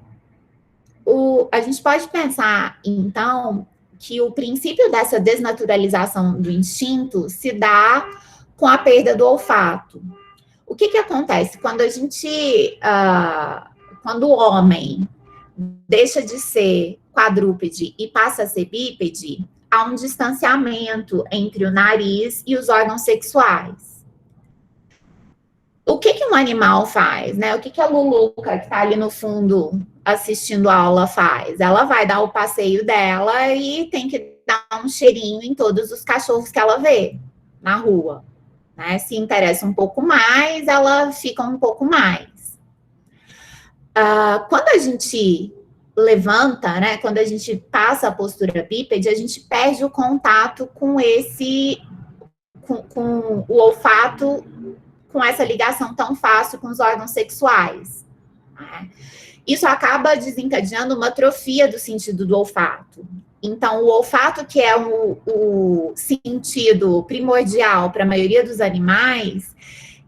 gente pode pensar, então, que o princípio dessa desnaturalização do instinto se dá com a perda do olfato. O que acontece? Quando a gente, quando o homem deixa de ser quadrúpede e passa a ser bípede, há um distanciamento entre o nariz e os órgãos sexuais. O que um animal faz, né? O que a Luluca, que está ali no fundo assistindo a aula, faz? Ela vai dar o passeio dela e tem que dar um cheirinho em todos os cachorros que ela vê na rua, né? Se interessa um pouco mais, ela fica um pouco mais. Quando a gente levanta, né? Quando a gente passa a postura bípede, a gente perde o contato com com o olfato, com essa ligação tão fácil com os órgãos sexuais. Né? Isso acaba desencadeando uma atrofia do sentido do olfato. Então, o olfato, que é o sentido primordial para a maioria dos animais,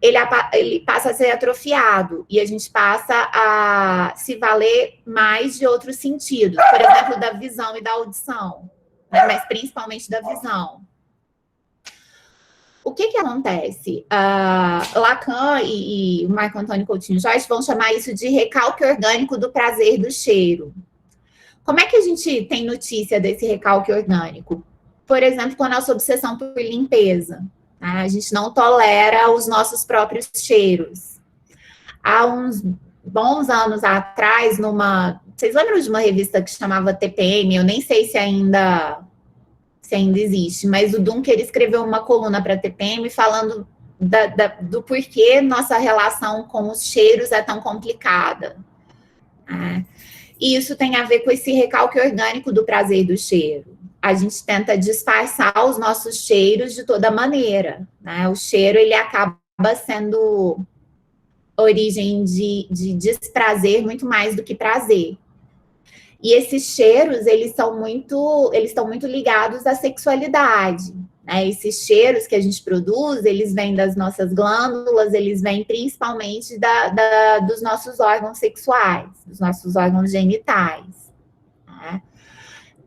ele passa a ser atrofiado e a gente passa a se valer mais de outros sentidos, por exemplo, da visão e da audição, né? Mas principalmente da visão. O que acontece? Lacan e o Marco Antônio Coutinho Jorge vão chamar isso de recalque orgânico do prazer do cheiro. Como é que a gente tem notícia desse recalque orgânico? Por exemplo, com a nossa obsessão por limpeza. A gente não tolera os nossos próprios cheiros. Há uns bons anos atrás, vocês lembram de uma revista que chamava TPM? Eu nem sei se ainda existe, mas o Dunker escreveu uma coluna para a TPM falando do porquê nossa relação com os cheiros é tão complicada. E isso tem a ver com esse recalque orgânico do prazer do cheiro. A gente tenta disfarçar os nossos cheiros de toda maneira, né? O cheiro, ele acaba sendo origem de desprazer muito mais do que prazer. E esses cheiros, eles estão muito ligados à sexualidade, né? Esses cheiros que a gente produz, eles vêm das nossas glândulas, eles vêm principalmente dos nossos órgãos sexuais, dos nossos órgãos genitais, né?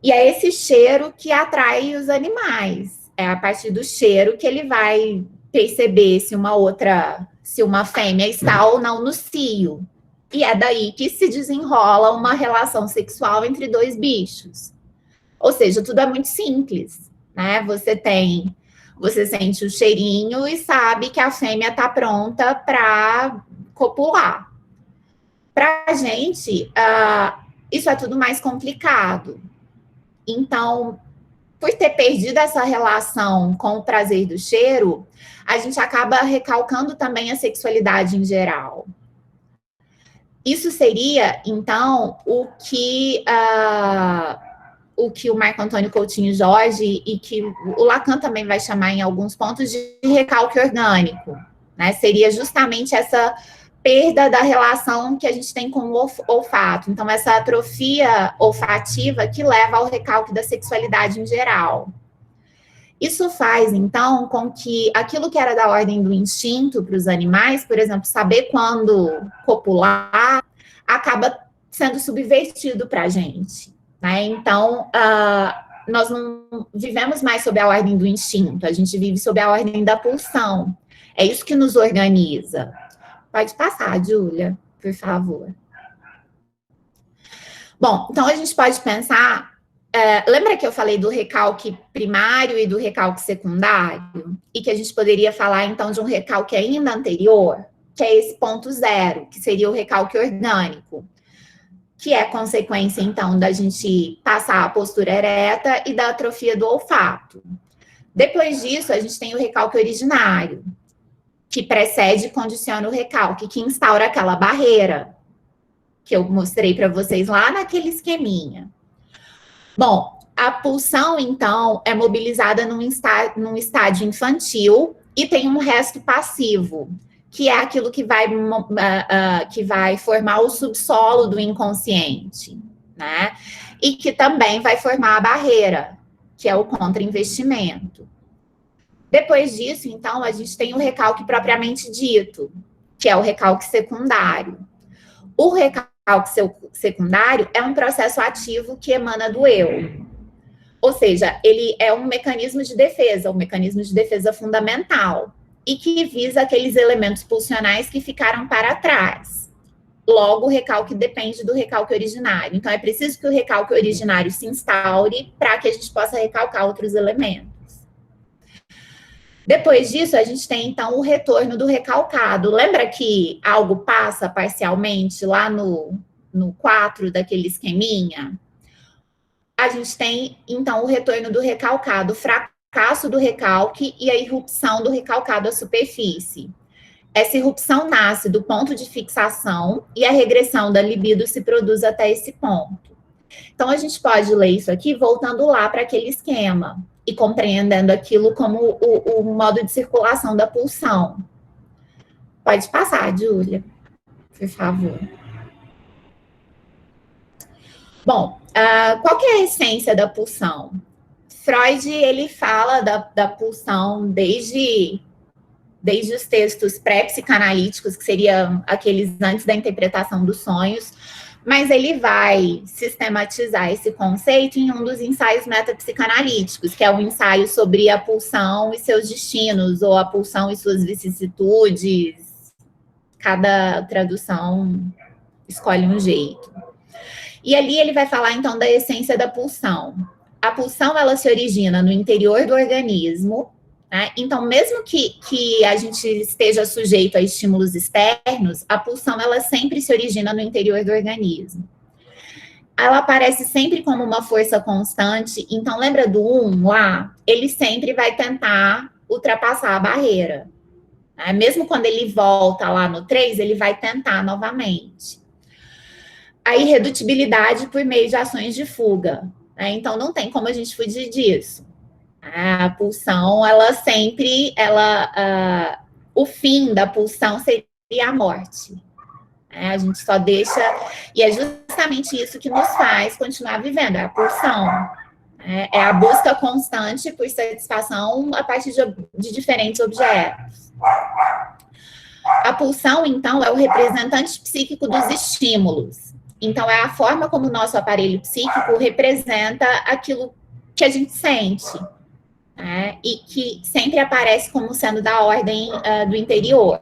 E é esse cheiro que atrai os animais. É a partir do cheiro que ele vai perceber se uma fêmea está ou não no cio. E é daí que se desenrola uma relação sexual entre dois bichos. Ou seja, tudo é muito simples, né? Você sente o cheirinho e sabe que a fêmea está pronta para copular. Para a gente, isso é tudo mais complicado. Então, por ter perdido essa relação com o prazer do cheiro, a gente acaba recalcando também a sexualidade em geral. Isso seria, então, o que o Marco Antônio Coutinho Jorge e que o Lacan também vai chamar em alguns pontos de recalque orgânico, né? Seria justamente essa perda da relação que a gente tem com o olfato. Então, essa atrofia olfativa que leva ao recalque da sexualidade em geral. Isso faz, então, com que aquilo que era da ordem do instinto para os animais, por exemplo, saber quando copular, acaba sendo subvertido para a gente, né? Então, nós não vivemos mais sob a ordem do instinto, a gente vive sob a ordem da pulsão. É isso que nos organiza. Pode passar, Júlia, por favor. Bom, então a gente pode pensar... lembra que eu falei do recalque primário e do recalque secundário? E que a gente poderia falar, então, de um recalque ainda anterior, que é esse ponto zero, que seria o recalque orgânico, que é consequência, então, da gente passar a postura ereta e da atrofia do olfato. Depois disso, a gente tem o recalque originário, que precede e condiciona o recalque, que instaura aquela barreira que eu mostrei para vocês lá naquele esqueminha. Bom, a pulsão, então, é mobilizada num estádio infantil e tem um resto passivo, que é aquilo que vai formar o subsolo do inconsciente, né? E que também vai formar a barreira, que é o contra-investimento. Depois disso, então, a gente tem o recalque propriamente dito, que é o recalque secundário. O recalque secundário é um processo ativo que emana do eu. Ou seja, ele é um mecanismo de defesa fundamental, e que visa aqueles elementos pulsionais que ficaram para trás. logo o recalque depende do recalque originário. Então, é preciso que o recalque originário se instaure para que a gente possa recalcar outros elementos. Depois disso, a gente tem, então, o retorno do recalcado. Lembra que algo passa parcialmente lá no 4 daquele esqueminha? A gente tem, então, o retorno do recalcado, o fracasso do recalque e a irrupção do recalcado à superfície. Essa irrupção nasce do ponto de fixação e a regressão da libido se produz até esse ponto. Então, a gente pode ler isso aqui voltando lá para aquele esquema e compreendendo aquilo como o modo de circulação da pulsão. Pode passar, Júlia, por favor. Bom, qual que é a essência da pulsão? Freud, ele fala da pulsão desde os textos pré-psicanalíticos, que seriam aqueles antes da interpretação dos sonhos, mas ele vai sistematizar esse conceito em um dos ensaios metapsicanalíticos, que é um ensaio sobre a pulsão e seus destinos, ou a pulsão e suas vicissitudes. Cada tradução escolhe um jeito. E ali ele vai falar, então, da essência da pulsão. A pulsão, ela se origina no interior do organismo, né? Então, mesmo que a gente esteja sujeito a estímulos externos, a pulsão, ela sempre se origina no interior do organismo. Ela aparece sempre como uma força constante. Então, lembra do 1 lá? Ele sempre vai tentar ultrapassar a barreira, né? Mesmo quando ele volta lá no 3, ele vai tentar novamente. A irredutibilidade por meio de ações de fuga, né? Então, não tem como a gente fugir disso. A pulsão, ela sempre, o fim da pulsão seria a morte. A gente só deixa, e é justamente isso que nos faz continuar vivendo, é a pulsão. É a busca constante por satisfação a partir de diferentes objetos. A pulsão, então, é o representante psíquico dos estímulos. Então, é a forma como o nosso aparelho psíquico representa aquilo que a gente sente. E que sempre aparece como sendo da ordem do interior.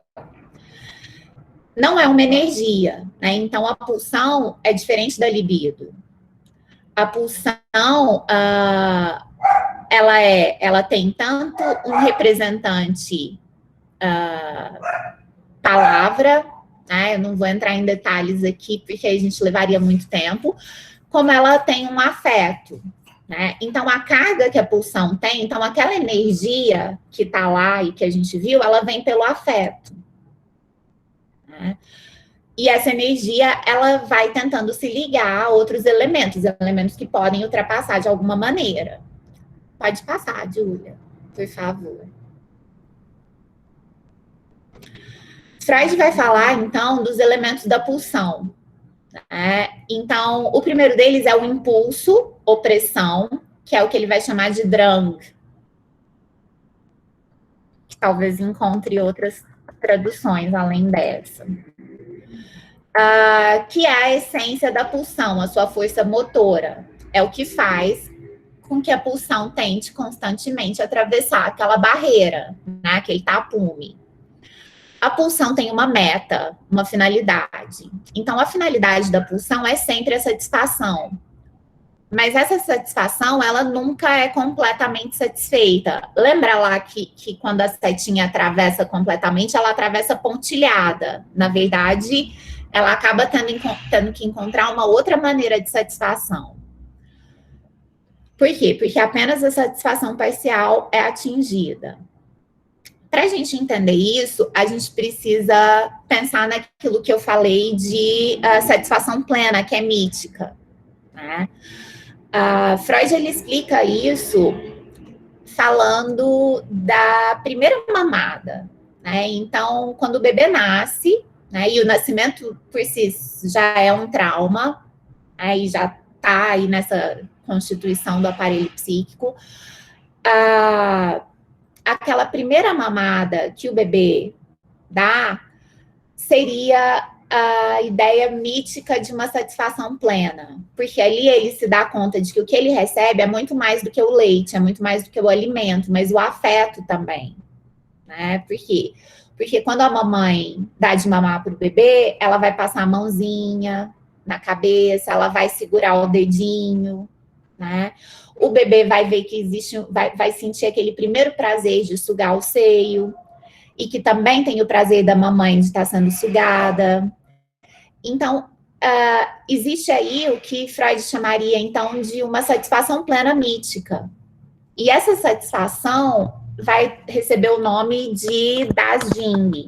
Não é uma energia, né? Então, a pulsão é diferente da libido. A pulsão, ela tem tanto um representante palavra, né? Eu não vou entrar em detalhes aqui, porque a gente levaria muito tempo, como ela tem um afeto. Né? Então, a carga que a pulsão tem, então aquela energia que está lá e que a gente viu, ela vem pelo afeto. Né? E essa energia, ela vai tentando se ligar a outros elementos que podem ultrapassar de alguma maneira. Pode passar, Júlia, por favor. Freud vai falar, então, dos elementos da pulsão. Então, o primeiro deles é o impulso, opressão, que é o que ele vai chamar de Drang, que talvez encontre outras traduções além dessa, que é a essência da pulsão, a sua força motora, é o que faz com que a pulsão tente constantemente atravessar aquela barreira, né, aquele tapume. A pulsão tem uma meta, uma finalidade. Então, a finalidade da pulsão é sempre a satisfação. Mas essa satisfação, ela nunca é completamente satisfeita. Lembra lá que quando a setinha atravessa completamente, ela atravessa pontilhada. Na verdade, ela acaba tendo que encontrar uma outra maneira de satisfação. Por quê? Porque apenas a satisfação parcial é atingida. Para a gente entender isso, a gente precisa pensar naquilo que eu falei de satisfação plena, que é mítica. Né? Freud, ele explica isso falando da primeira mamada. Né? Então, quando o bebê nasce, né, e o nascimento por si já é um trauma, aí já está aí nessa constituição do aparelho psíquico, aquela primeira mamada que o bebê dá seria a ideia mítica de uma satisfação plena, porque ali ele se dá conta de que o que ele recebe é muito mais do que o leite, é muito mais do que o alimento, mas o afeto também, né? Por quê? Porque quando a mamãe dá de mamar para o bebê, ela vai passar a mãozinha na cabeça, ela vai segurar o dedinho, né? O bebê vai ver que existe, vai sentir aquele primeiro prazer de sugar o seio, e que também tem o prazer da mamãe de estar sendo sugada. Então, existe aí o que Freud chamaria, então, de uma satisfação plena mítica. E essa satisfação vai receber o nome de Das-Ding.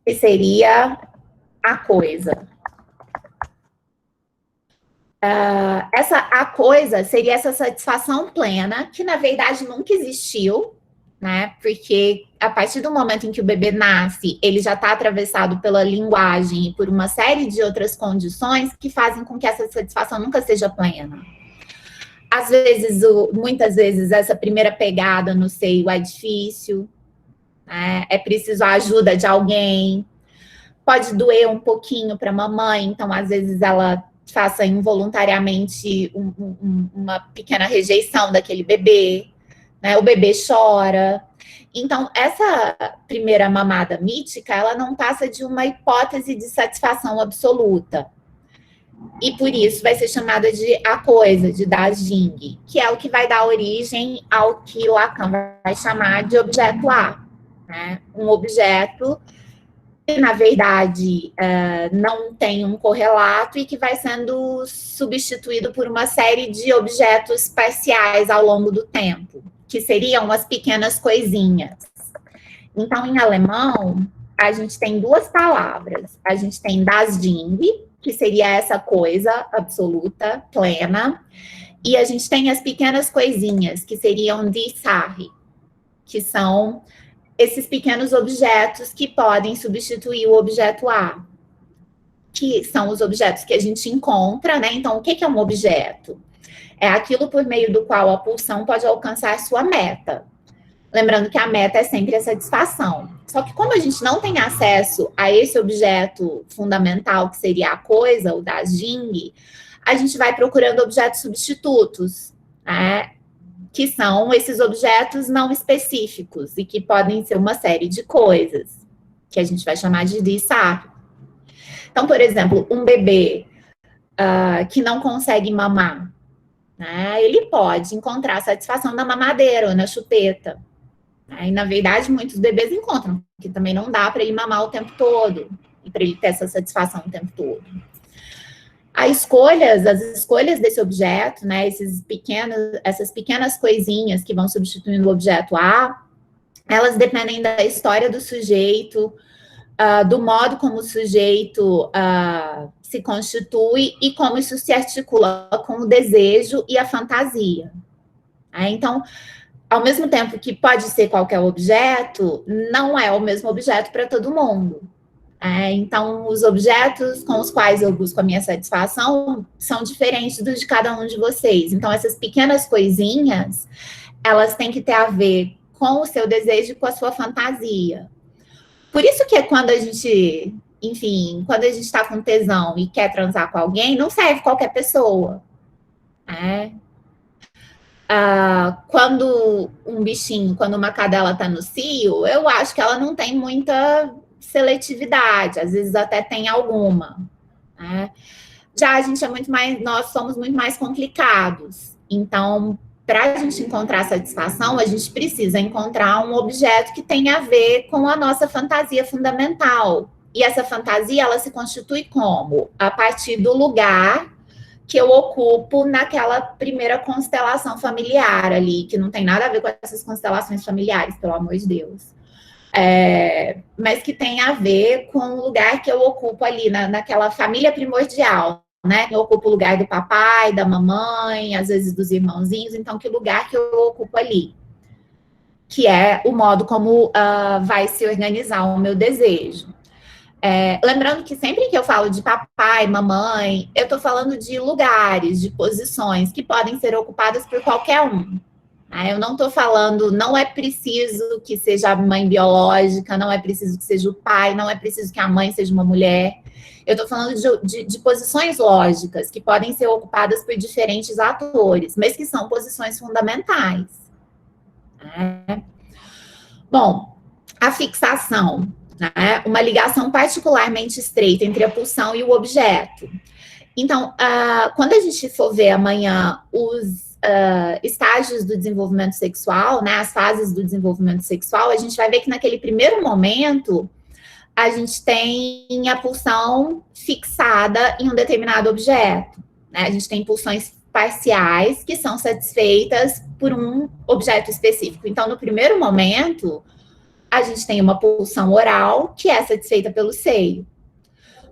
Que seria a coisa. A coisa seria essa satisfação plena, que na verdade nunca existiu, né? Porque a partir do momento em que o bebê nasce, ele já está atravessado pela linguagem e por uma série de outras condições que fazem com que essa satisfação nunca seja plena. Às vezes, muitas vezes, essa primeira pegada no seio é difícil, né? É preciso a ajuda de alguém, pode doer um pouquinho para a mamãe, então às vezes ela faça involuntariamente uma pequena rejeição daquele bebê, né? O bebê chora. Então, essa primeira mamada mítica, ela não passa de uma hipótese de satisfação absoluta. E por isso vai ser chamada de a coisa, de Das-Ding, que é o que vai dar origem ao que Lacan vai chamar de objeto A, né? Um objeto que, na verdade, não tem um correlato e que vai sendo substituído por uma série de objetos parciais ao longo do tempo, que seriam as pequenas coisinhas. Então, em alemão, a gente tem duas palavras. A gente tem Das-Ding, que seria essa coisa absoluta, plena, e a gente tem as pequenas coisinhas, que seriam Die Sache, que são esses pequenos objetos que podem substituir o objeto A, que são os objetos que a gente encontra, né? Então, o que é um objeto? É aquilo por meio do qual a pulsão pode alcançar sua meta. Lembrando que a meta é sempre a satisfação. Só que como a gente não tem acesso a esse objeto fundamental, que seria a coisa, o Das-Ding, a gente vai procurando objetos substitutos, né? Que são esses objetos não específicos e que podem ser uma série de coisas, que a gente vai chamar de Die Sache. Então, por exemplo, um bebê que não consegue mamar, né, ele pode encontrar a satisfação na mamadeira ou na chupeta. Né, e, na verdade, muitos bebês encontram, que também não dá para ele mamar o tempo todo e para ele ter essa satisfação o tempo todo. As escolhas desse objeto, né, essas pequenas coisinhas que vão substituindo o objeto A, elas dependem da história do sujeito, do modo como o sujeito se constitui e como isso se articula com o desejo e a fantasia. Então, ao mesmo tempo que pode ser qualquer objeto, não é o mesmo objeto para todo mundo. Então, os objetos com os quais eu busco a minha satisfação são diferentes dos de cada um de vocês. Então, essas pequenas coisinhas, elas têm que ter a ver com o seu desejo e com a sua fantasia. Por isso que quando a gente, enfim, quando a gente está com tesão e quer transar com alguém, não serve qualquer pessoa. Quando um bichinho, quando uma cadela está no cio, eu acho que ela não tem muita seletividade, às vezes até tem alguma. Já a gente nós somos muito mais complicados. Então, para a gente encontrar satisfação, a gente precisa encontrar um objeto que tenha a ver com a nossa fantasia fundamental. E essa fantasia, ela se constitui como? A partir do lugar que eu ocupo naquela primeira constelação familiar ali, que não tem nada a ver com essas constelações familiares, pelo amor de Deus. Mas que tem a ver com o lugar que eu ocupo ali, naquela família primordial, né? Eu ocupo o lugar do papai, da mamãe, às vezes dos irmãozinhos, então que lugar que eu ocupo ali? Que é o modo como vai se organizar o meu desejo. Lembrando que sempre que eu falo de papai, mamãe, eu estou falando de lugares, de posições que podem ser ocupadas por qualquer um. Eu não estou falando, não é preciso que seja a mãe biológica, não é preciso que seja o pai, não é preciso que a mãe seja uma mulher. Eu estou falando de posições lógicas que podem ser ocupadas por diferentes atores, mas que são posições fundamentais. Né? Bom, a fixação, né? Uma ligação particularmente estreita entre a pulsão e o objeto. Então, quando a gente for ver amanhã os estágios do desenvolvimento sexual, né, as fases do desenvolvimento sexual, a gente vai ver que naquele primeiro momento a gente tem a pulsão fixada em um determinado objeto. Né? A gente tem pulsões parciais que são satisfeitas por um objeto específico. Então, no primeiro momento, a gente tem uma pulsão oral que é satisfeita pelo seio.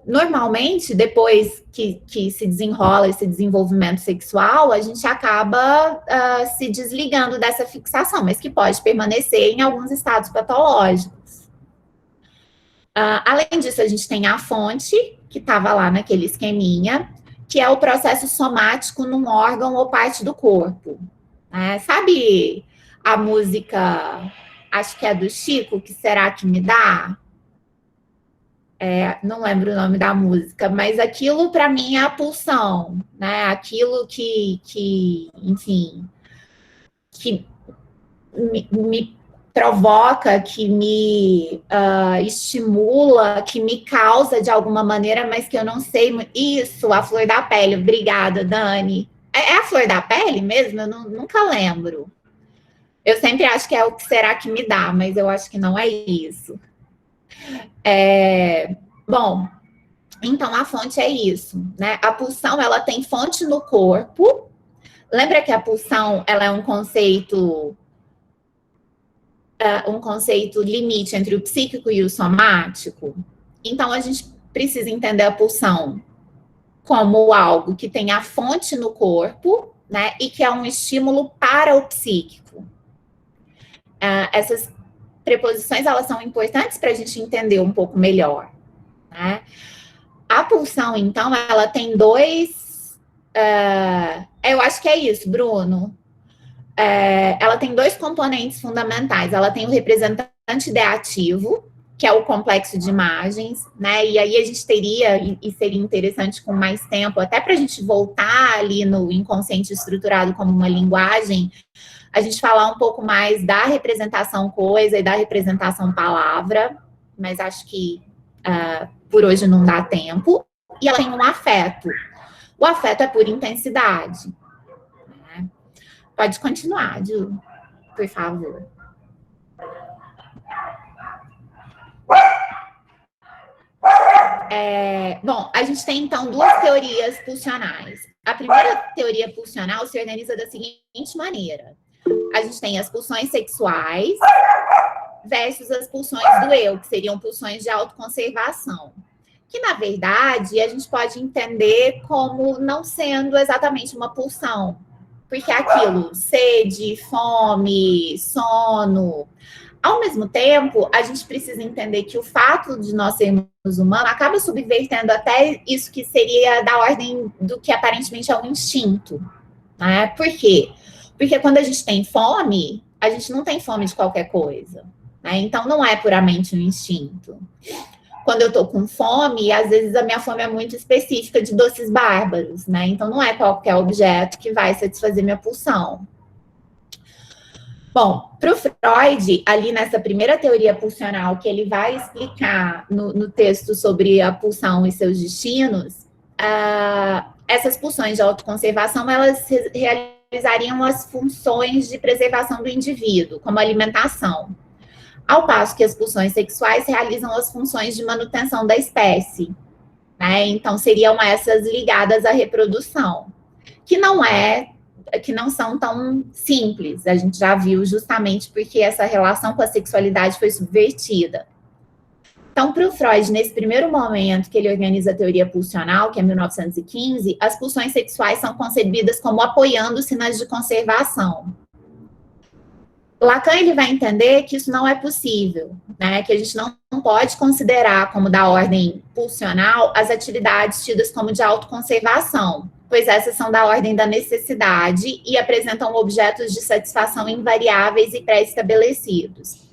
Normalmente, depois que se desenrola esse desenvolvimento sexual, a gente acaba se desligando dessa fixação, mas que pode permanecer em alguns estados patológicos. Além disso, a gente tem a fonte, que estava lá naquele esqueminha, que é o processo somático num órgão ou parte do corpo. Sabe a música, acho que é do Chico, Que Será Que Me Dá? Não lembro o nome da música, mas aquilo para mim é a pulsão, né? Aquilo que enfim, que me provoca, que me estimula, que me causa de alguma maneira, mas que eu não sei. Isso, a flor da pele. Obrigada, Dani. É a flor da pele mesmo? Eu nunca lembro. Eu sempre acho que é o Que Será Que Me Dá, mas eu acho que não é isso. Bom, então a fonte é isso, né? A pulsão, ela tem fonte no corpo. Lembra que a pulsão, ela é um conceito limite entre o psíquico e o somático? Então, a gente precisa entender a pulsão como algo que tem a fonte no corpo, né? E que é um estímulo para o psíquico. Essas preposições, elas são importantes para a gente entender um pouco melhor, né? A pulsão, então, ela tem dois... eu acho que é isso, Bruno. Ela tem dois componentes fundamentais. Ela tem o representante ideativo, que é o complexo de imagens, né? E aí a gente teria, e seria interessante com mais tempo, até para a gente voltar ali no inconsciente estruturado como uma linguagem, a gente falar um pouco mais da representação coisa e da representação palavra, mas acho que por hoje não dá tempo. E ela tem um afeto. O afeto é por intensidade. Né? Pode continuar, Ju, por favor. Bom, a gente tem, então, duas teorias pulsionais. A primeira teoria pulsional se organiza da seguinte maneira. A gente tem as pulsões sexuais versus as pulsões do eu, que seriam pulsões de autoconservação. Que, na verdade, a gente pode entender como não sendo exatamente uma pulsão. Porque é aquilo, sede, fome, sono. Ao mesmo tempo, a gente precisa entender que o fato de nós sermos humanos acaba subvertendo até isso que seria da ordem do que aparentemente é um instinto. Né? Por quê? Porque quando a gente tem fome, a gente não tem fome de qualquer coisa. Né? Então, não é puramente um instinto. Quando eu tô com fome, às vezes a minha fome é muito específica de doces bárbaros, né? Então, não é qualquer objeto que vai satisfazer minha pulsão. Bom, para o Freud, ali nessa primeira teoria pulsional, que ele vai explicar no texto sobre a pulsão e seus destinos, essas pulsões de autoconservação, elas realizariam as funções de preservação do indivíduo, como alimentação. Ao passo que as pulsões sexuais realizam as funções de manutenção da espécie. Né? Então, seriam essas ligadas à reprodução, que não são tão simples. A gente já viu justamente porque essa relação com a sexualidade foi subvertida. Então, para o Freud, nesse primeiro momento que ele organiza a teoria pulsional, que é 1915, as pulsões sexuais são concebidas como apoiando os sinais de conservação. Lacan, ele vai entender que isso não é possível, né? Que a gente não pode considerar como da ordem pulsional as atividades tidas como de autoconservação, pois essas são da ordem da necessidade e apresentam objetos de satisfação invariáveis e pré-estabelecidos.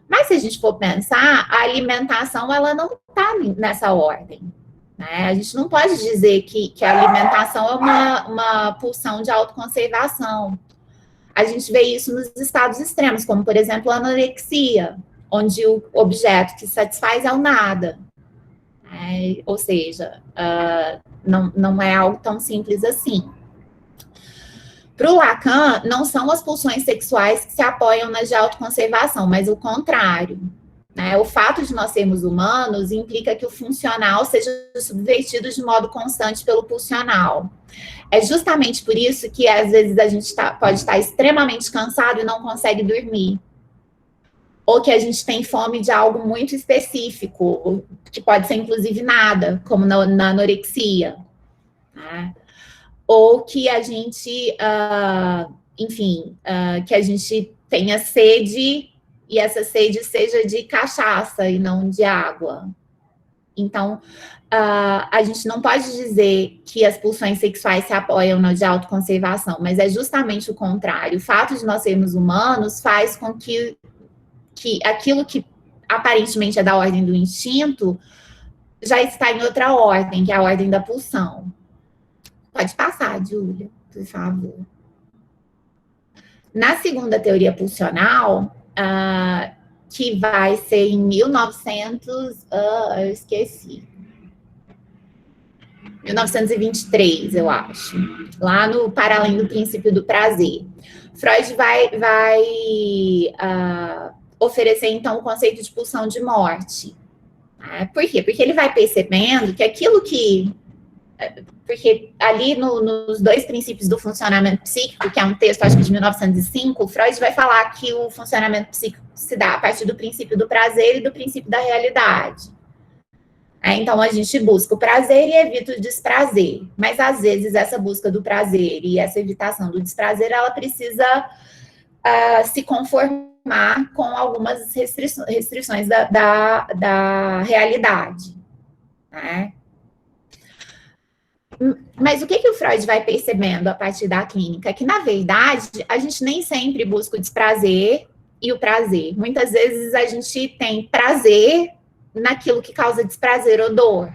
Mas se a gente for pensar, a alimentação, ela não está nessa ordem, né? A gente não pode dizer que a alimentação é uma pulsão de autoconservação. A gente vê isso nos estados extremos, como, por exemplo, a anorexia, onde o objeto que satisfaz é o nada. Ou seja, não é algo tão simples assim. Para o Lacan, não são as pulsões sexuais que se apoiam na de autoconservação, mas o contrário. Né? O fato de nós sermos humanos implica que o funcional seja subvertido de modo constante pelo pulsional. É justamente por isso que, às vezes, a gente pode estar extremamente cansado e não consegue dormir. Ou que a gente tem fome de algo muito específico, que pode ser, inclusive, nada, como na anorexia. Né? Ou que a gente, que a gente tenha sede e essa sede seja de cachaça e não de água. Então, a gente não pode dizer que as pulsões sexuais se apoiam na de autoconservação, mas é justamente o contrário. O fato de nós sermos humanos faz com que aquilo que aparentemente é da ordem do instinto já está em outra ordem, que é a ordem da pulsão. Pode passar, Júlia, por favor. Na segunda teoria pulsional, que vai ser em 1923, eu acho, lá no Para Além do Princípio do Prazer. Freud vai oferecer, então, o conceito de pulsão de morte. Por quê? Porque ele vai percebendo que aquilo que... Porque ali nos dois princípios do funcionamento psíquico, que é um texto, acho que de 1905, Freud vai falar que o funcionamento psíquico se dá a partir do princípio do prazer e do princípio da realidade. Então, a gente busca o prazer e evita o desprazer. Mas, às vezes, essa busca do prazer e essa evitação do desprazer, ela precisa se conformar com algumas restrições da realidade. Né? Mas o que o Freud vai percebendo a partir da clínica? Que, na verdade, a gente nem sempre busca o desprazer e o prazer. Muitas vezes a gente tem prazer naquilo que causa desprazer ou dor,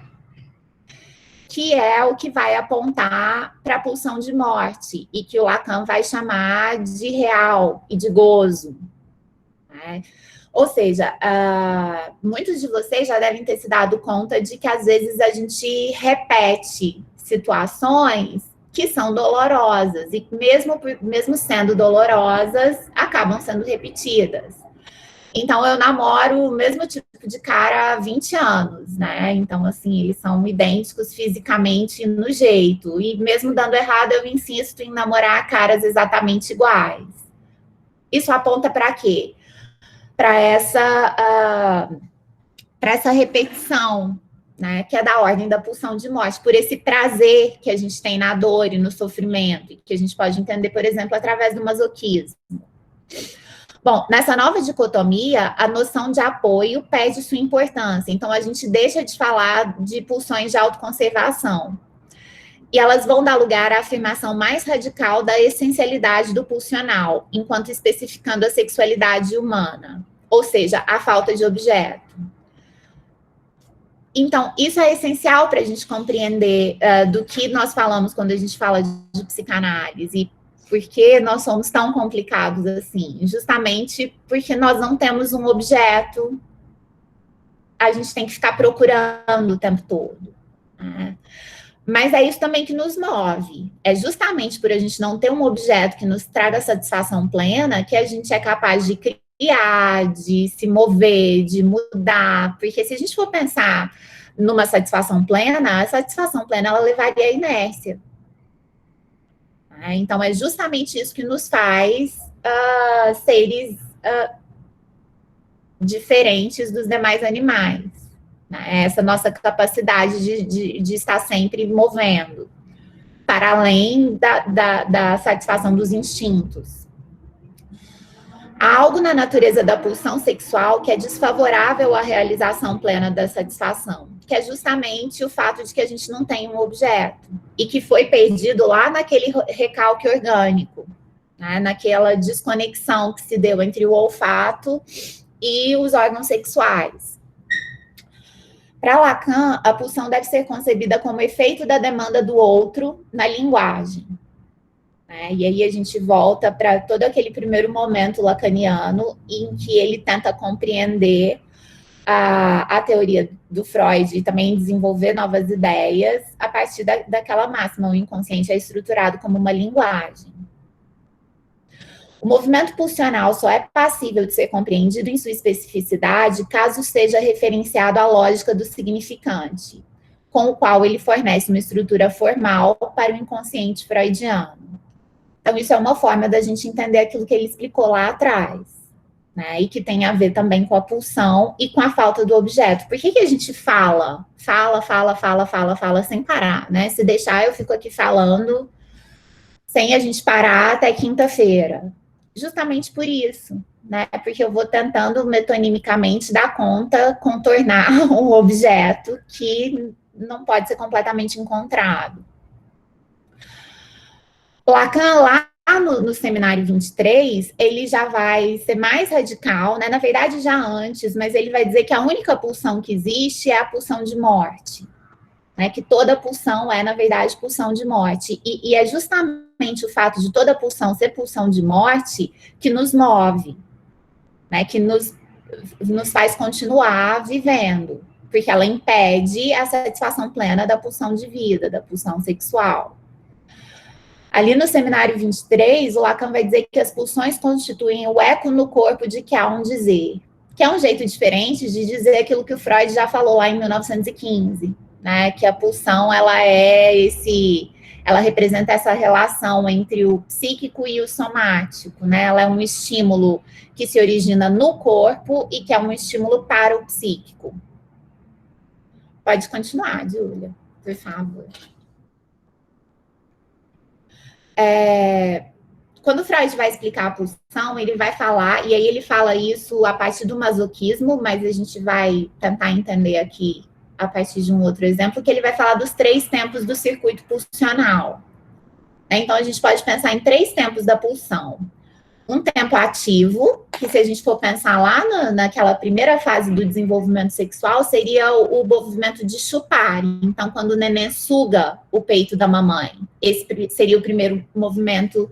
que é o que vai apontar para a pulsão de morte, e que o Lacan vai chamar de real e de gozo. Né? Ou seja, muitos de vocês já devem ter se dado conta de que, às vezes, a gente repete situações que são dolorosas, e mesmo sendo dolorosas, acabam sendo repetidas. Então, eu namoro o mesmo tipo de cara há 20 anos, né? Então, assim, eles são idênticos fisicamente no jeito. E mesmo dando errado, eu insisto em namorar caras exatamente iguais. Isso aponta para quê? Para essa repetição, né? Que é da ordem da pulsão de morte, por esse prazer que a gente tem na dor e no sofrimento, que a gente pode entender, por exemplo, através do masoquismo. Bom, nessa nova dicotomia, a noção de apoio perde sua importância. Então, a gente deixa de falar de pulsões de autoconservação. E elas vão dar lugar à afirmação mais radical da essencialidade do pulsional, enquanto especificando a sexualidade humana, ou seja, a falta de objeto. Então, isso é essencial para a gente compreender do que nós falamos quando a gente fala de psicanálise. Por que nós somos tão complicados assim? Justamente porque nós não temos um objeto, a gente tem que ficar procurando o tempo todo. Né? Mas é isso também que nos move. É justamente por a gente não ter um objeto que nos traga satisfação plena que a gente é capaz de criar, de se mover, de mudar. Porque se a gente for pensar numa satisfação plena, a satisfação plena ela levaria à inércia. Então, é justamente isso que nos faz seres diferentes dos demais animais. Né? Essa nossa capacidade de estar sempre movendo, para além da satisfação dos instintos. Há algo na natureza da pulsão sexual que é desfavorável à realização plena da satisfação, que é justamente o fato de que a gente não tem um objeto e que foi perdido lá naquele recalque orgânico, né? Naquela desconexão que se deu entre o olfato e os órgãos sexuais. Para Lacan, a pulsão deve ser concebida como efeito da demanda do outro na linguagem. Né? E aí a gente volta para todo aquele primeiro momento lacaniano em que ele tenta compreender a teoria do Freud e também desenvolver novas ideias a partir daquela máxima: o inconsciente é estruturado como uma linguagem. O movimento pulsional só é passível de ser compreendido em sua especificidade caso seja referenciado à lógica do significante, com o qual ele fornece uma estrutura formal para o inconsciente freudiano. Então, isso é uma forma da gente entender aquilo que ele explicou lá atrás, né? E que tem a ver também com a pulsão e com a falta do objeto. Por que a gente fala sem parar, né? Se deixar, eu fico aqui falando sem a gente parar até quinta-feira. Justamente por isso, né? Porque eu vou tentando metonimicamente dar conta, contornar um objeto que não pode ser completamente encontrado. Lacan, lá no seminário 23, ele já vai ser mais radical, né? Na verdade, já antes, mas ele vai dizer que a única pulsão que existe é a pulsão de morte. Né, que toda pulsão é, na verdade, pulsão de morte. E é justamente o fato de toda pulsão ser pulsão de morte que nos move, né, que nos faz continuar vivendo, porque ela impede a satisfação plena da pulsão de vida, da pulsão sexual. Ali no seminário 23, o Lacan vai dizer que as pulsões constituem o eco no corpo de que há um dizer, que é um jeito diferente de dizer aquilo que o Freud já falou lá em 1915. Né, que a pulsão ela representa essa relação entre o psíquico e o somático, né? Ela é um estímulo que se origina no corpo e que é um estímulo para o psíquico. Pode continuar, Júlia, por favor. Quando o Freud vai explicar a pulsão, ele vai falar, e aí ele fala isso a partir do masoquismo, mas a gente vai tentar entender aqui a partir de um outro exemplo, que ele vai falar dos 3 tempos do circuito pulsional. Então, a gente pode pensar em 3 tempos da pulsão. Um tempo ativo, que se a gente for pensar lá naquela primeira fase do desenvolvimento sexual, seria o movimento de chupar. Então, quando o neném suga o peito da mamãe, esse seria o primeiro movimento,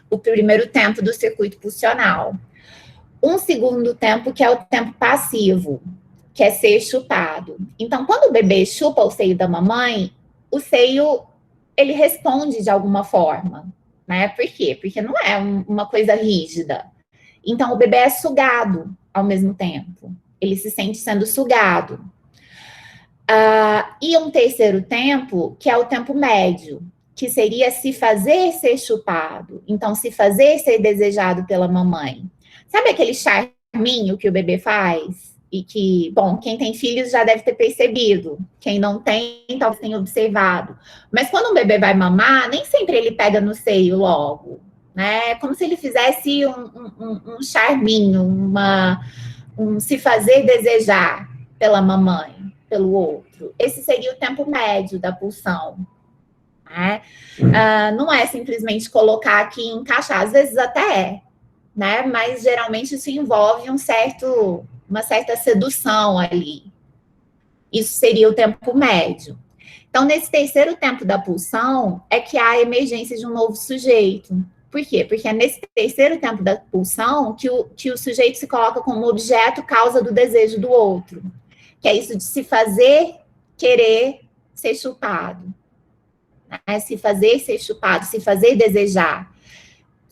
o primeiro tempo do circuito pulsional. Um segundo tempo, que é o tempo passivo, que é ser chupado. Então, quando o bebê chupa o seio da mamãe, o seio, ele responde de alguma forma, né? Por quê? Porque não é uma coisa rígida. Então, o bebê é sugado ao mesmo tempo. Ele se sente sendo sugado. E um terceiro tempo, que é o tempo médio, que seria se fazer ser chupado. Então, se fazer ser desejado pela mamãe. Sabe aquele charminho que o bebê faz? E que, bom, quem tem filhos já deve ter percebido. Quem não tem, talvez tenha observado. Mas quando um bebê vai mamar, nem sempre ele pega no seio logo, né? É como se ele fizesse um charminho, um se fazer desejar pela mamãe, pelo outro. Esse seria o tempo médio da pulsão. Né? Não é simplesmente colocar aqui e encaixar. Às vezes até é, né? Mas geralmente isso envolve uma certa sedução ali. Isso seria o tempo médio. Então, nesse terceiro tempo da pulsão, é que há a emergência de um novo sujeito. Por quê? Porque é nesse terceiro tempo da pulsão que o sujeito se coloca como objeto causa do desejo do outro. Que é isso de se fazer querer ser chupado. Né? Se fazer ser chupado, se fazer desejar.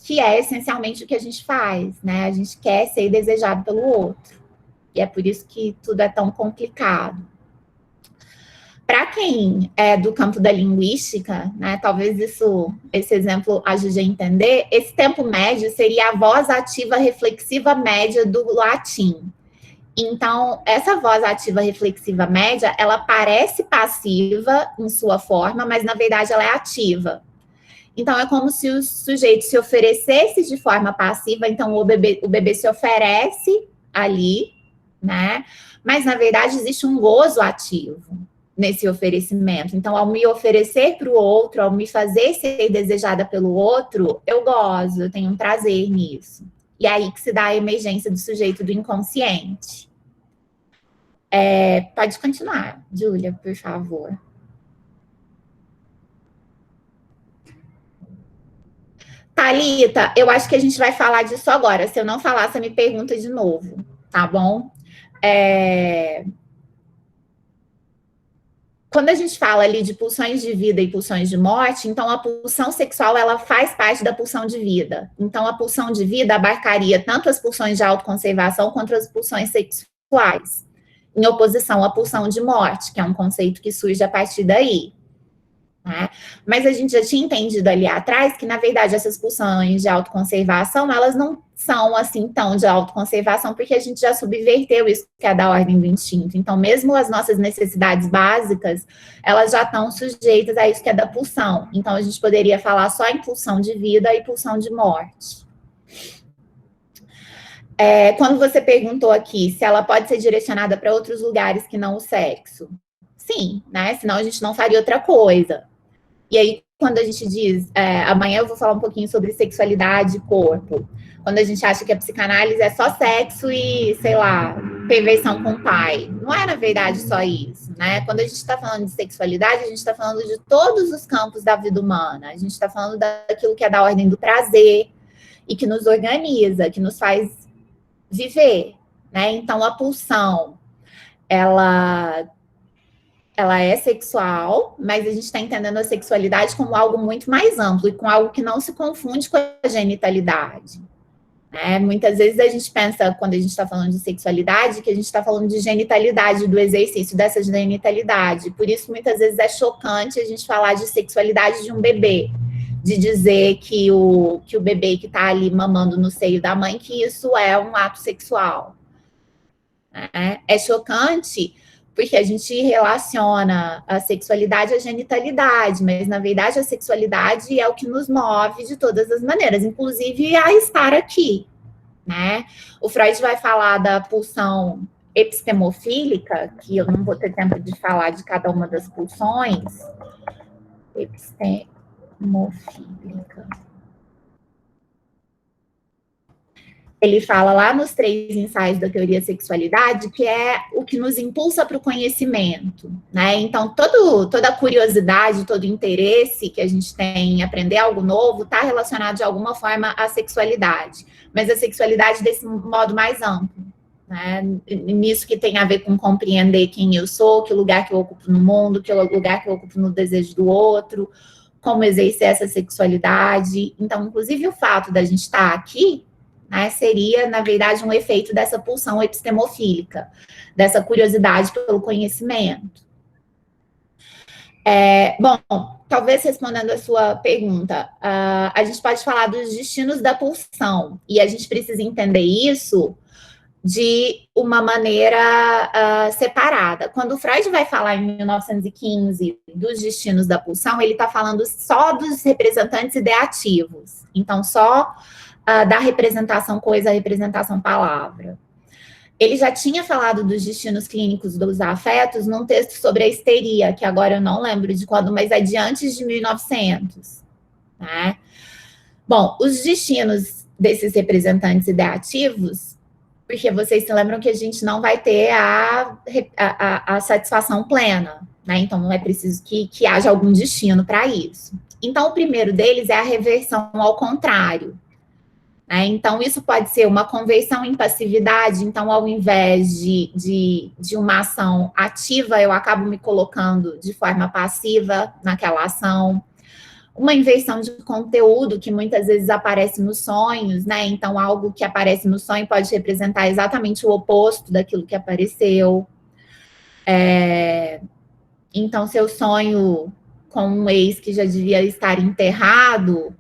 Que é essencialmente o que a gente faz, né? A gente quer ser desejado pelo outro. E é por isso que tudo é tão complicado. Para quem é do campo da linguística, né, talvez esse exemplo ajude a entender, esse tempo médio seria a voz ativa reflexiva média do latim. Então, essa voz ativa reflexiva média, ela parece passiva em sua forma, mas na verdade ela é ativa. Então, é como se o sujeito se oferecesse de forma passiva, então o bebê se oferece ali, né? Mas, na verdade, existe um gozo ativo nesse oferecimento. Então, ao me oferecer para o outro, ao me fazer ser desejada pelo outro, eu gozo, eu tenho um prazer nisso. E é aí que se dá a emergência do sujeito do inconsciente. Pode continuar, Júlia, por favor. Thalita, eu acho que a gente vai falar disso agora. Se eu não falar, você me pergunta de novo, tá bom? Quando a gente fala ali de pulsões de vida e pulsões de morte, então a pulsão sexual, ela faz parte da pulsão de vida. Então, a pulsão de vida abarcaria tanto as pulsões de autoconservação quanto as pulsões sexuais, em oposição à pulsão de morte, que é um conceito que surge a partir daí. Né? Mas a gente já tinha entendido ali atrás que, na verdade, essas pulsões de autoconservação, elas não são assim tão de autoconservação, porque a gente já subverteu isso que é da ordem do instinto. Então, mesmo as nossas necessidades básicas, elas já estão sujeitas a isso que é da pulsão. Então, a gente poderia falar só em pulsão de vida e pulsão de morte. Quando você perguntou aqui se ela pode ser direcionada para outros lugares que não o sexo, sim, né? Senão a gente não faria outra coisa. E aí, quando a gente diz, amanhã eu vou falar um pouquinho sobre sexualidade e corpo, quando a gente acha que a psicanálise é só sexo e, sei lá, perversão com o pai, não é, na verdade, só isso, né? Quando a gente está falando de sexualidade, a gente está falando de todos os campos da vida humana, a gente está falando daquilo que é da ordem do prazer e que nos organiza, que nos faz viver, né? Então, a pulsão, ela é sexual, mas a gente está entendendo a sexualidade como algo muito mais amplo e com algo que não se confunde com a genitalidade. Né? Muitas vezes a gente pensa, quando a gente está falando de sexualidade, que a gente está falando de genitalidade, do exercício dessa genitalidade. Por isso, muitas vezes é chocante a gente falar de sexualidade de um bebê, de dizer que o bebê que está ali mamando no seio da mãe, que isso é um ato sexual. Né? É chocante porque a gente relaciona a sexualidade à genitalidade, mas, na verdade, a sexualidade é o que nos move de todas as maneiras, inclusive a estar aqui, né? O Freud vai falar da pulsão epistemofílica, que eu não vou ter tempo de falar de cada uma das pulsões. Epistemofílica. Ele fala lá nos 3 ensaios da teoria da sexualidade, que é o que nos impulsa para o conhecimento, né? Então, toda a curiosidade, todo o interesse que a gente tem em aprender algo novo está relacionado de alguma forma à sexualidade, mas a sexualidade desse modo mais amplo, né? Nisso que tem a ver com compreender quem eu sou, que lugar que eu ocupo no mundo, que lugar que eu ocupo no desejo do outro, como exercer essa sexualidade. Então, inclusive, o fato da gente estar aqui, né, seria, na verdade, um efeito dessa pulsão epistemofílica, dessa curiosidade pelo conhecimento. Bom, talvez respondendo a sua pergunta, a gente pode falar dos destinos da pulsão, e a gente precisa entender isso de uma maneira separada. Quando o Freud vai falar em 1915 dos destinos da pulsão, ele está falando só dos representantes ideativos, então só da representação coisa, representação palavra. Ele já tinha falado dos destinos clínicos dos afetos num texto sobre a histeria, que agora eu não lembro de quando, mas é de antes de 1900. Né? Bom, os destinos desses representantes ideativos, porque vocês se lembram que a gente não vai ter a satisfação plena, né? Então não é preciso que haja algum destino para isso. Então, o primeiro deles é a reversão ao contrário. Então, isso pode ser uma conversão em passividade. Então, ao invés de uma ação ativa, eu acabo me colocando de forma passiva naquela ação. Uma inversão de conteúdo, que muitas vezes aparece nos sonhos, né? Então, algo que aparece no sonho pode representar exatamente o oposto daquilo que apareceu. Então, se eu sonho com um ex que já devia estar enterrado,